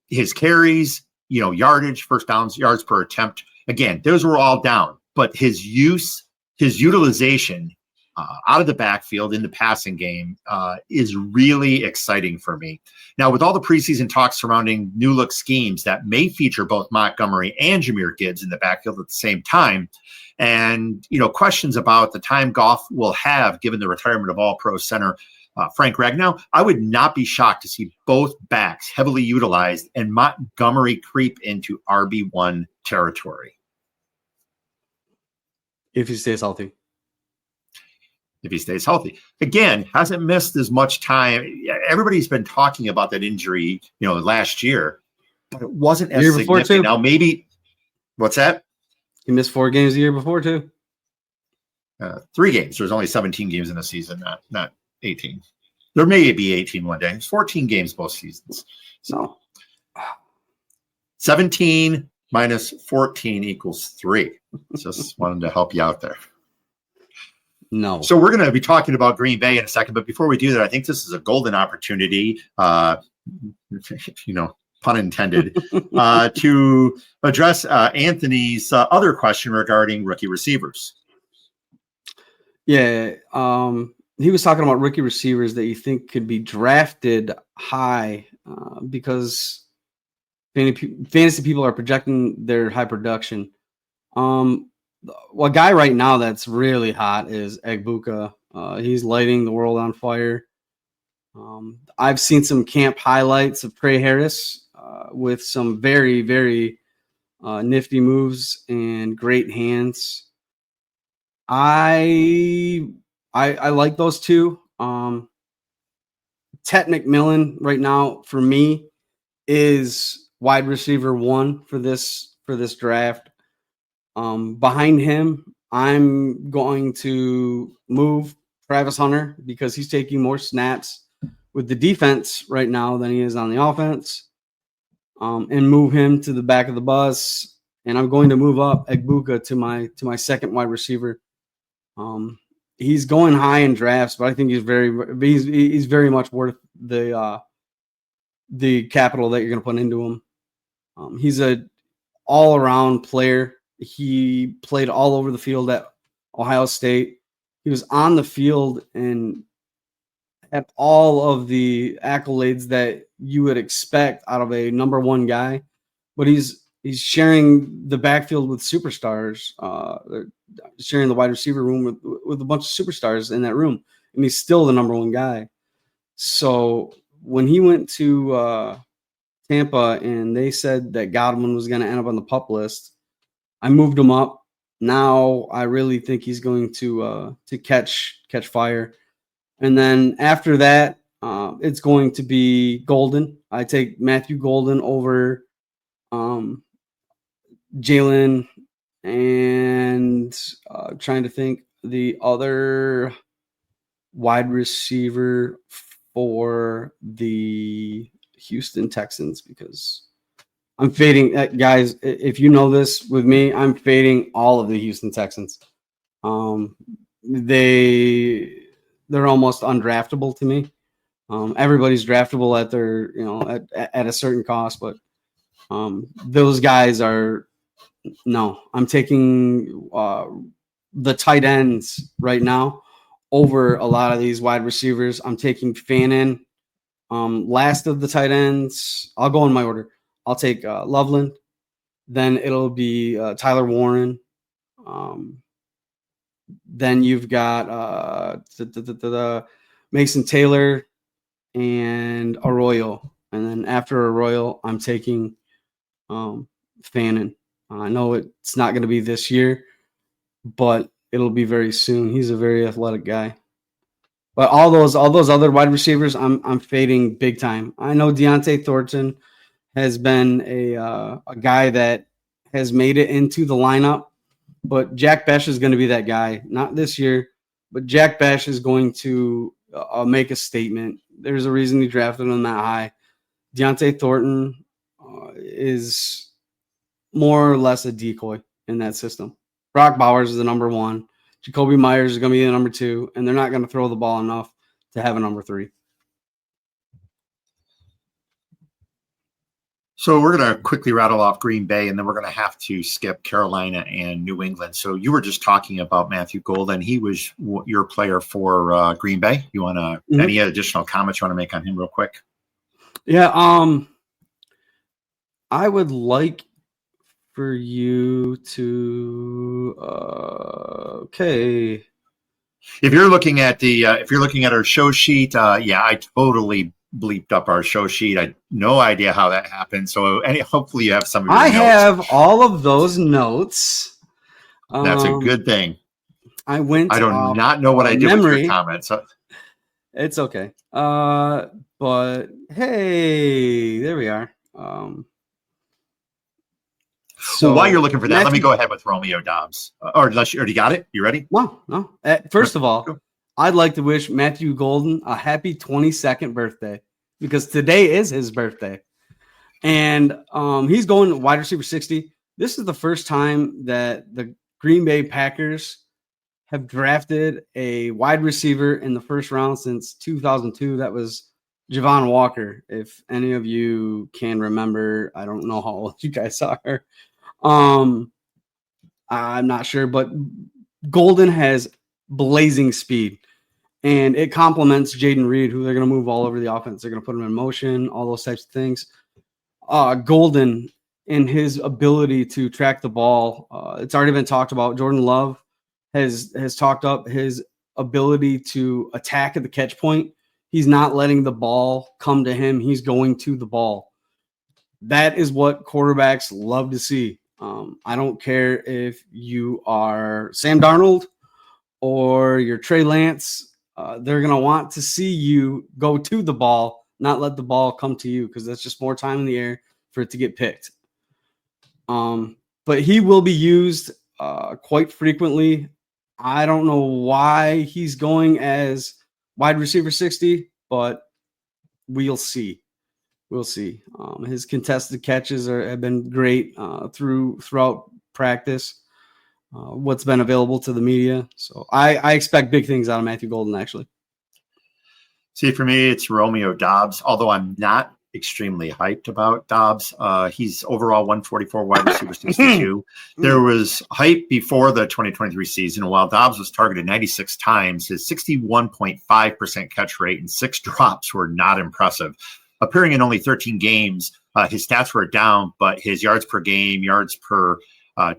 His carries, yardage, first downs, yards per attempt, again, those were all down. But his utilization out of the backfield in the passing game is really exciting for me. Now, with all the preseason talk surrounding new look schemes that may feature both Montgomery and Jahmyr Gibbs in the backfield at the same time, and questions about the time Goff will have given the retirement of All-Pro center Frank Ragnow, I would not be shocked to see both backs heavily utilized and Montgomery creep into RB1 territory. If he stays healthy. Again, hasn't missed as much time. Everybody's been talking about that injury, last year, but it wasn't as significant. Now, maybe, what's that? He missed 4 games the year before, too. 3 games. There's only 17 games in a season, not 18. There may be 18 one day. It's 14 games both seasons. So 17 minus 14 equals 3. Just wanted to help you out there. No. So we're going to be talking about Green Bay in a second, but before we do that, I think this is a golden opportunity, pun intended, to address Anthony's other question regarding rookie receivers. Yeah. He was talking about rookie receivers that you think could be drafted high because fantasy people are projecting their high production. A guy right now that's really hot is Egbuka. He's lighting the world on fire. I've seen some camp highlights of Trey Harris with some very, very nifty moves and great hands. I like those two. Ted McMillan right now for me is wide receiver 1 for this draft. Behind him, I'm going to move Travis Hunter because he's taking more snaps with the defense right now than he is on the offense, and move him to the back of the bus. And I'm going to move up Egbuka to my second wide receiver. He's going high in drafts, but I think he's very much worth the the capital that you're going to put into him. He's a all-around player. He played all over the field at Ohio State. He was on the field and had all of the accolades that you would expect out of a number one guy, but he's sharing the backfield with superstars. They're sharing the wide receiver room with a bunch of superstars in that room, and he's still the number one guy. So when he went to Tampa and they said that Godwin was going to end up on the PUP list, I moved him up. Now I really think he's going to catch fire. And then after that, it's going to be Golden. I take Matthew Golden over Jalen, and trying to think the other wide receiver for the Houston Texans, because I'm fading, guys. If you know this with me, I'm fading all of the Houston Texans. They're almost undraftable to me. Everybody's draftable at their, at a certain cost, but those guys are no. I'm taking the tight ends right now over a lot of these wide receivers. I'm taking Fannin. Last of the tight ends, I'll go in my order. I'll take Loveland. Then it'll be Tyler Warren. Then you've got Mason Taylor and Arroyo. And then after Arroyo, I'm taking Fannin. I know it's not going to be this year, but it'll be very soon. He's a very athletic guy. But all those other wide receivers, I'm fading big time. I know Deontay Thornton has been a guy that has made it into the lineup, but Jack Besh is going to be that guy. Not this year, but Jack Besh is going to make a statement. There's a reason he drafted him that high. Deontay Thornton is more or less a decoy in that system. Brock Bowers is the number one. Jacoby Myers is going to be the number two, and they're not going to throw the ball enough to have a number three. So we're going to quickly rattle off Green Bay, and then we're going to have to skip Carolina and New England. So you were just talking about Matthew Golden. He was your player for Green Bay. You want to any additional comments you want to make on him real quick? Yeah, I would like for you to okay. If you're looking at our show sheet, I totally bleeped up our show sheet. I had no idea how that happened. So hopefully you have some of your notes. Have all of those notes. That's a good thing. I do not know what I did with your comments. So. It's okay. But hey, there we are. So while you're looking for that, let me go ahead with Romeo Dobbs. Or you already got it? You ready? No. First of all, I'd like to wish Matthew Golden a happy 22nd birthday, because today is his birthday. And he's going wide receiver 60. This is the first time that the Green Bay Packers have drafted a wide receiver in the first round since 2002. That was Javon Walker. If any of you can remember, I don't know how old you guys are. I'm not sure, but Golden has blazing speed, and it complements Jaden Reed, who they're going to move all over the offense. They're going to put him in motion, all those types of things. Golden, in his ability to track the ball, it's already been talked about. Jordan Love has talked up his ability to attack at the catch point. He's not letting the ball come to him. He's going to the ball. That is what quarterbacks love to see. I don't care if you are Sam Darnold or you're Trey Lance. They're going to want to see you go to the ball, not let the ball come to you, because that's just more time in the air for it to get picked. But he will be used quite frequently. I don't know why he's going as wide receiver 60, but we'll see. We'll see. His contested catches have been great throughout practice. What's been available to the media. So I expect big things out of Matthew Golden, actually. See, for me, it's Romeo Dobbs. Although I'm not extremely hyped about Dobbs. He's overall 144, wide receiver 62. There was hype before the 2023 season. While Dobbs was targeted 96 times, his 61.5% catch rate and 6 drops were not impressive. Appearing in only 13 games, his stats were down, but his yards per game, yards per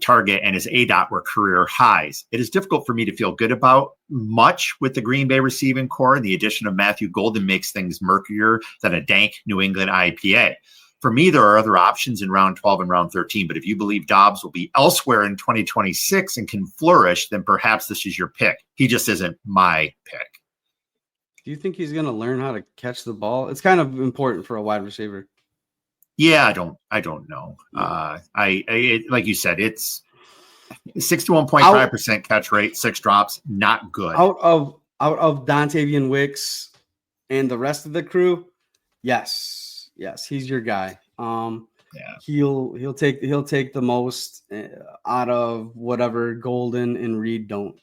target, and his ADOT were career highs. It is difficult for me to feel good about much with the Green Bay receiving core, and the addition of Matthew Golden makes things murkier than a dank New England IPA. For me, there are other options in round 12 and round 13, but if you believe Dobbs will be elsewhere in 2026 and can flourish, then perhaps this is your pick. He just isn't my pick. Do you think he's going to learn how to catch the ball? It's kind of important for a wide receiver. Yeah, I don't know. Like you said, it's 61.5% catch rate, 6 drops, not good. Out of Dontavian Wicks and the rest of the crew, yes, he's your guy. He'll take the most out of whatever Golden and Reed don't.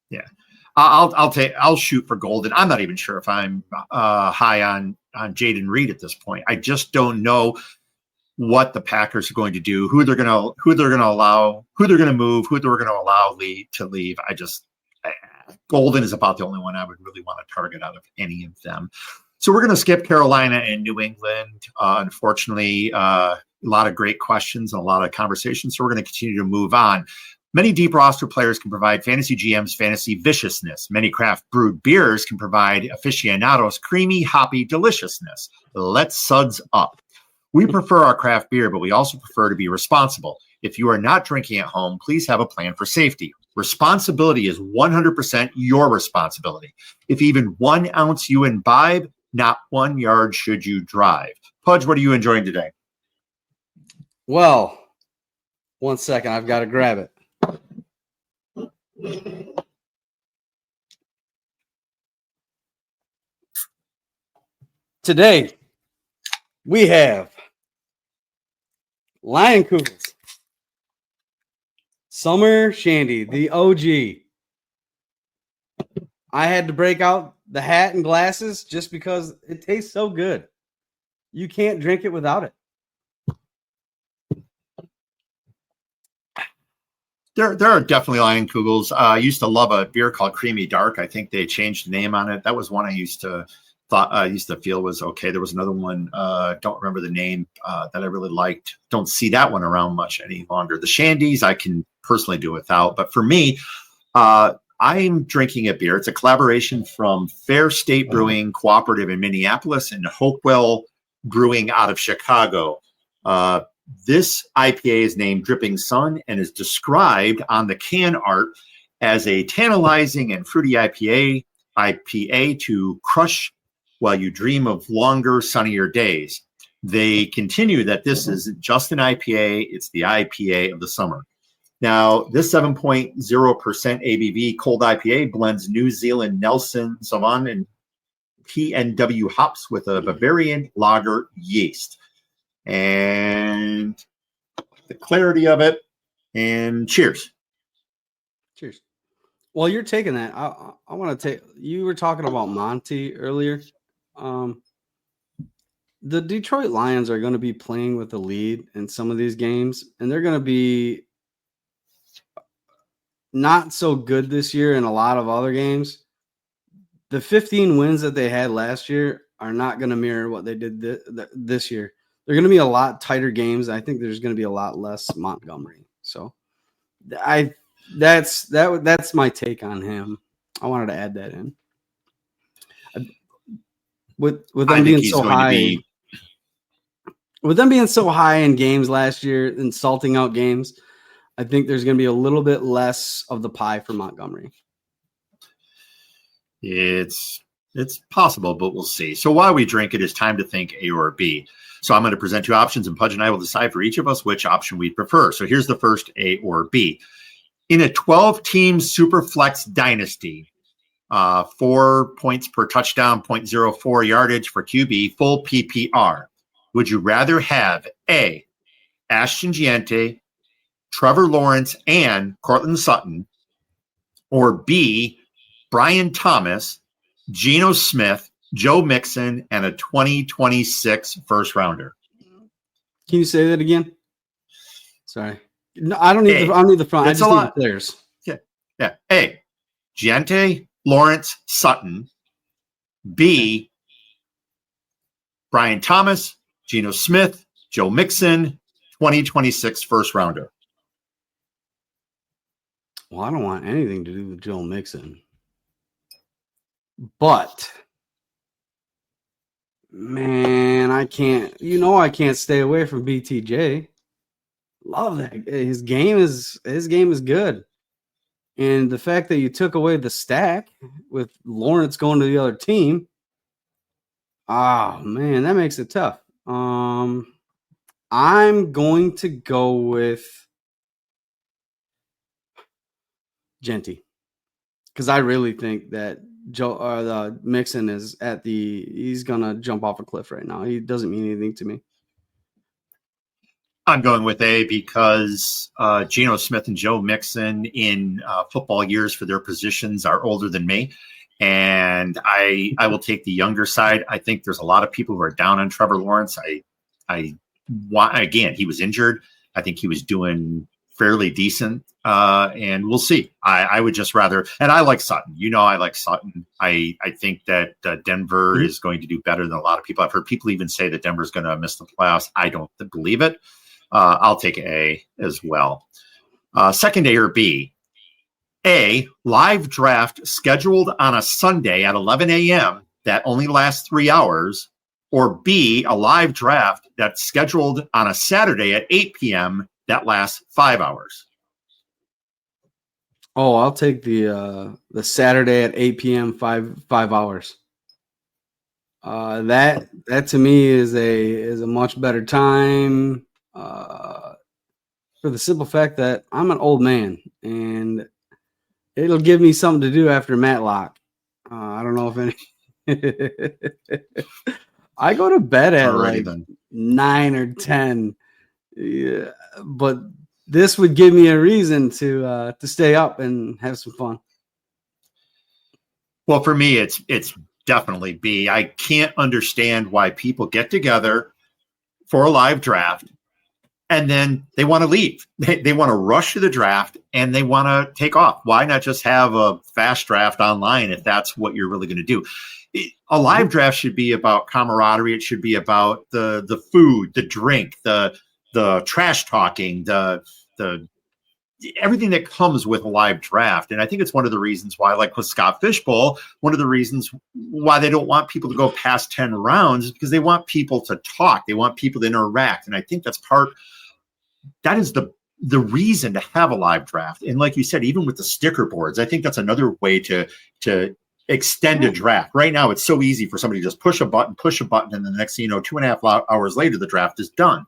Yeah, I'll shoot for Golden. I'm not even sure if I'm high on Jaden Reed at this point. I just don't know what the Packers are going to do, who they're going to allow, who they're going to move, who they're going to allow to leave. Golden is about the only one I would really want to target out of any of them. So we're going to skip Carolina and New England. Unfortunately, a lot of great questions and a lot of conversations. So we're going to continue to move on. Many deep roster players can provide fantasy GMs fantasy viciousness. Many craft brewed beers can provide aficionados creamy, hoppy deliciousness. Let's suds up. We prefer our craft beer, but we also prefer to be responsible. If you are not drinking at home, please have a plan for safety. Responsibility is 100% your responsibility. If even 1 ounce you imbibe, not 1 yard should you drive. Pudge, what are you enjoying today? Well, 1 second. I've got to grab it. Today, we have Lion Kugels, Summer Shandy, the OG. I had to break out the hat and glasses just because it tastes so good. You can't drink it without it. There are definitely Lion Kugels. I used to love a beer called Creamy Dark. I think they changed the name on it. That was one I used to feel was okay. There was another one, don't remember the name, that I really liked. Don't see that one around much any longer. The Shandies I can personally do without, but for me, I'm drinking a beer. It's a collaboration from Fair State Brewing Cooperative in Minneapolis and Hopewell Brewing out of Chicago. This IPA is named Dripping Sun and is described on the can art as a tantalizing and fruity IPA to crush while you dream of longer, sunnier days. They continue that this isn't just an IPA, it's the IPA of the summer. Now, this 7.0% ABV cold IPA blends New Zealand Nelson Sauvin and PNW hops with a Bavarian lager yeast. And the clarity of it, and cheers. Cheers. Well, you're taking that. I want to take. You were talking about Monty earlier. The Detroit Lions are going to be playing with the lead in some of these games, and they're going to be not so good this year in a lot of other games. The 15 wins that they had last year are not going to mirror what they did this year. They're going to be a lot tighter games. I think there's going to be a lot less Montgomery. So that's my take on him. I wanted to add that in. With them being so high, with them being so high in games last year and salting out games, I think there's going to be a little bit less of the pie for Montgomery. It's possible, but we'll see. So while we drink, it is time to think A or B. So I'm going to present 2 options, and Pudge and I will decide for each of us which option we prefer. So here's the first, A or B. In a 12-team Superflex dynasty, 4 points per touchdown, 0.04 yardage for QB, full PPR, would you rather have A, Ashton Giante, Trevor Lawrence, and Cortland Sutton, or B, Brian Thomas, Geno Smith, Joe Mixon, and a 2026 first rounder. Can you say that again? Sorry. No, I don't need the. I don't need the front. I just need the players. Yeah. A. Giante, Lawrence, Sutton. B. Brian Thomas, Geno Smith, Joe Mixon, 2026 first rounder. Well, I don't want anything to do with Joe Mixon. But man, I can't. I can't stay away from BTJ. Love that. His game is good. And the fact that you took away the stack with Lawrence going to the other team, oh man, that makes it tough. I'm going to go with Genty because I really think that Mixon is he's gonna jump off a cliff right now. He doesn't mean anything to me. I'm going with A because Geno Smith and Joe Mixon in football years for their positions are older than me. And I will take the younger side. I think there's a lot of people who are down on Trevor Lawrence. Again, he was injured. I think he was doing fairly decent. And we'll see. I would just rather, and I like Sutton. I like Sutton. I think that Denver is going to do better than a lot of people. I've heard people even say that Denver's going to miss the playoffs. I don't believe it. I'll take A as well. Second A or B. A, live draft scheduled on a Sunday at 11 a.m. that only lasts 3 hours. Or B, a live draft that's scheduled on a Saturday at 8 p.m. that lasts 5 hours. Oh, I'll take the Saturday at 8 p.m. 5 hours. That to me is a much better time. For the simple fact that I'm an old man and it'll give me something to do after Matlock. I don't know if any. I go to bed at like 9 or 10. Yeah, but this would give me a reason to stay up and have some fun. Well, for me, it's definitely B. I can't understand why people get together for a live draft and then they want to leave. They want to rush to the draft and they want to take off. Why not just have a fast draft online if that's what you're really going to do? A live draft should be about camaraderie. It should be about the food, the drink, the trash talking, the everything that comes with a live draft. And I think it's one of the reasons why, like with Scott Fishbowl, one of the reasons why they don't want people to go past 10 rounds is because they want people to talk. They want people to interact. And I think that is the reason to have a live draft. And like you said, even with the sticker boards, I think that's another way to extend a draft. Right now, it's so easy for somebody to just push a button, and the next thing you know, 2.5 hours later, the draft is done.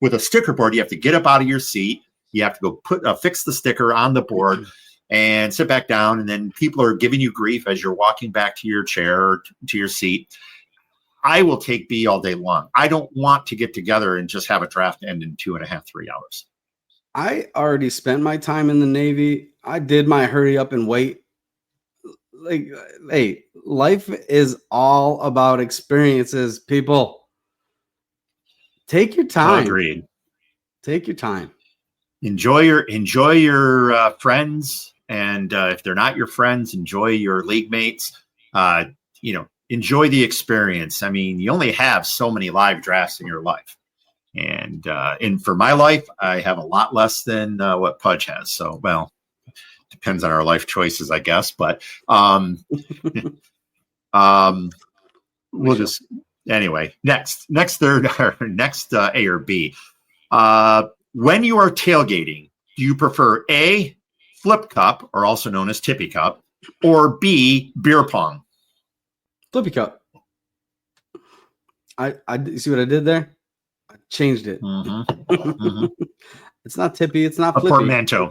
With a sticker board, you have to get up out of your seat. You have to go fix the sticker on the board and sit back down. And then people are giving you grief as you're walking back to your chair or to your seat. I will take B all day long. I don't want to get together and just have a draft end in 2.5, 3 hours. I already spent my time in the Navy. I did my hurry up and wait. Like, hey, life is all about experiences, people. Take your time. Agreed. Take your time. Enjoy your friends, and if they're not your friends, enjoy your league mates. Enjoy the experience. I mean, you only have so many live drafts in your life, and for my life, I have a lot less than what Pudge has. So, well, depends on our life choices, I guess. But we'll just anyway. Next A or B. When you are tailgating, do you prefer A, flip cup, or also known as tippy cup, or B, beer pong? Flippy cup. I see what I did there? I changed it. Mm-hmm. Mm-hmm. It's not tippy. It's not a flippy. Portmanteau.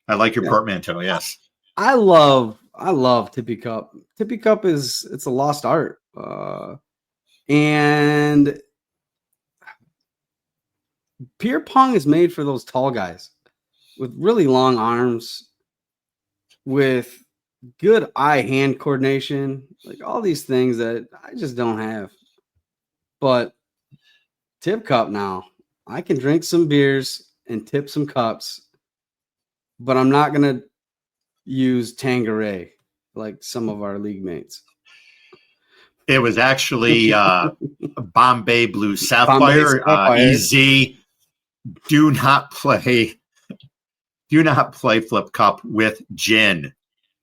I like your portmanteau. Yes. I love tippy cup. Tippy cup it's a lost art. And beer pong is made for those tall guys with really long arms, with good eye-hand coordination, like all these things that I just don't have. But tip cup now, I can drink some beers and tip some cups, but I'm not gonna use Tanqueray like some of our league mates. It was actually Bombay Blue Bombay Sapphire. Sapphire. Easy. Do not play Flip Cup with gin.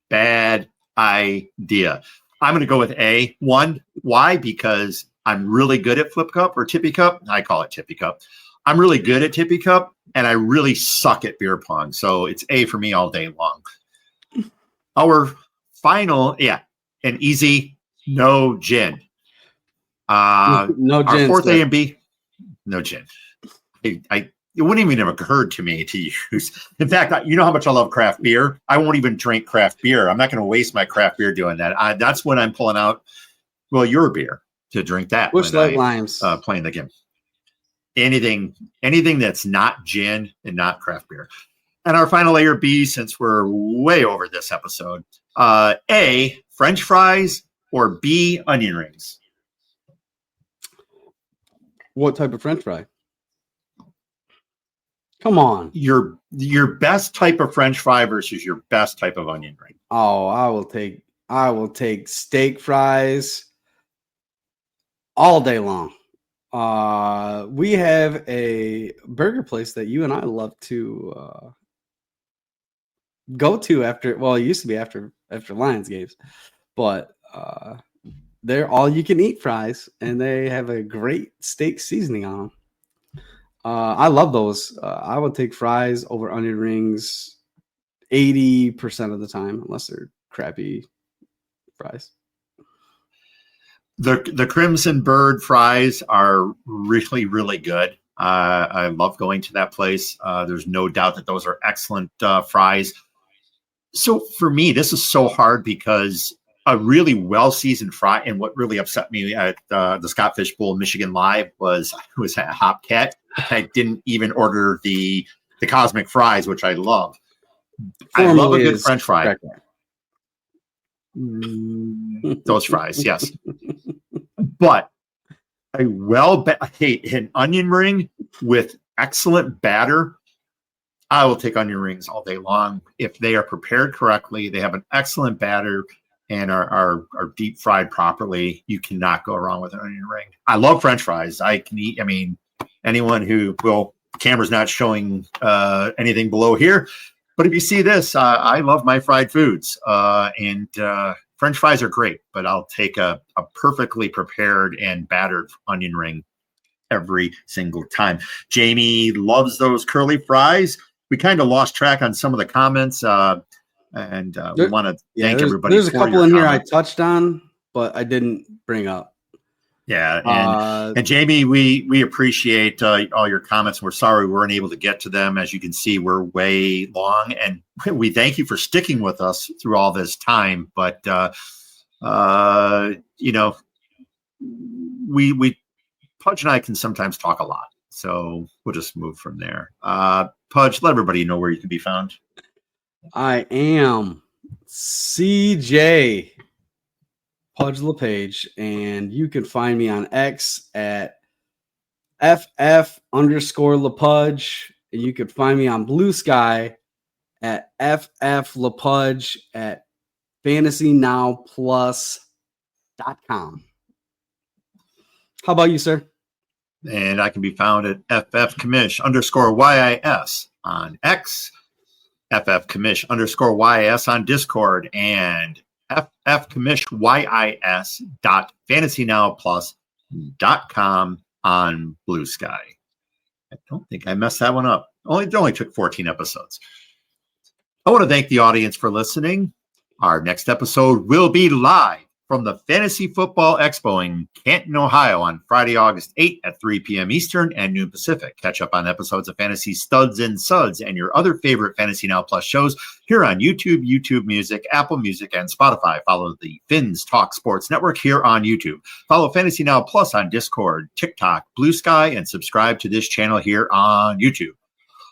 Bad idea. I'm going to go with A. One, why? Because I'm really good at Flip Cup or Tippy Cup. I call it Tippy Cup. I'm really good at Tippy Cup, and I really suck at beer pong. So it's A for me all day long. Our final, and easy, no gin. No our gin. fourth A and B, no gin. It wouldn't even have occurred to me to use. In fact, you know how much I love craft beer. I won't even drink craft beer. I'm not going to waste my craft beer doing that. That's when I'm pulling out, your beer to drink that. Busch Light Limes. Playing the game. Anything that's not gin and not craft beer. And our final A or B, since we're way over this episode, A, French fries, or B, onion rings. What type of French fry? Come on. Your best type of French fry versus your best type of onion ring. Oh, I will take steak fries all day long. We have a burger place that you and I love to go to after. Well, it used to be after Lions games, but they're all you can eat fries, and they have a great steak seasoning on them. I love those. I would take fries over onion rings 80% of the time, unless they're crappy fries. The Crimson Bird fries are really, really good. I love going to that place. There's no doubt that those are excellent fries. So for me, this is so hard because a really well-seasoned fry, and what really upset me at the Scott Fish Bowl Michigan Live was at Hopcat. I didn't even order the Cosmic Fries, which I love. I love a good French fry. Those fries, yes. But an onion ring with excellent batter, I will take onion rings all day long. If they are prepared correctly, they have an excellent batter, and are deep fried properly, you cannot go wrong with an onion ring. I love French fries. I can eat, anyone who camera's not showing anything below here, but if you see this, I love my fried foods, and French fries are great, but I'll take a perfectly prepared and battered onion ring every single time. Jamie loves those curly fries. We kind of lost track on some of the comments, and we want to thank everybody. There's a couple in here I touched on, but I didn't bring up. Yeah, and Jamie, we appreciate all your comments. We're sorry we weren't able to get to them. As you can see, we're way long, and we thank you for sticking with us through all this time. But we Pudge and I can sometimes talk a lot, so we'll just move from there. Pudge, let everybody know where you can be found. I am CJ Pudge LePage, and you can find me on X at FF_LePudge, and you can find me on Blue Sky at FFLePudge at FantasyNowPlus.com. How about you, sir? And I can be found at FFCommish_YIS on X, FFCommish_YIS on Discord, and FFCommishYIS.FantasyNowPlus.com on Blue Sky. I don't think I messed that one up. It only took 14 episodes. I want to thank the audience for listening. Our next episode will be live from the Fantasy Football Expo in Canton, Ohio on Friday, August 8th at 3 p.m. Eastern and noon Pacific. Catch up on episodes of Fantasy Studs and Suds and your other favorite Fantasy Now Plus shows here on YouTube, YouTube Music, Apple Music, and Spotify. Follow the Fins Talk Sports Network here on YouTube. Follow Fantasy Now Plus on Discord, TikTok, Blue Sky, and subscribe to this channel here on YouTube.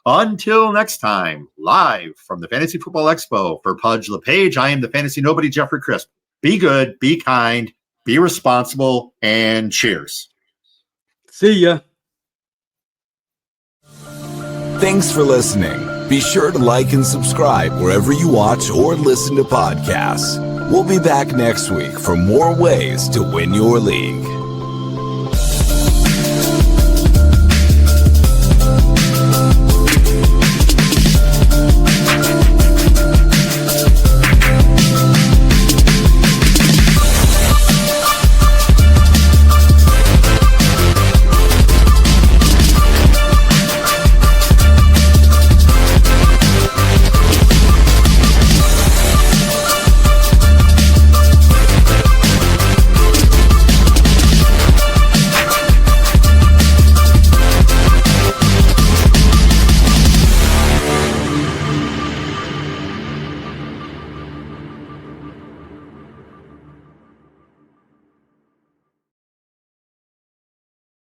Until next time, live from the Fantasy Football Expo for Pudge LePage, I am the Fantasy Nobody, Jeffrey Crisp. Be good, be kind, be responsible, and cheers. See ya. Thanks for listening. Be sure to like and subscribe wherever you watch or listen to podcasts. We'll be back next week for more ways to win your league.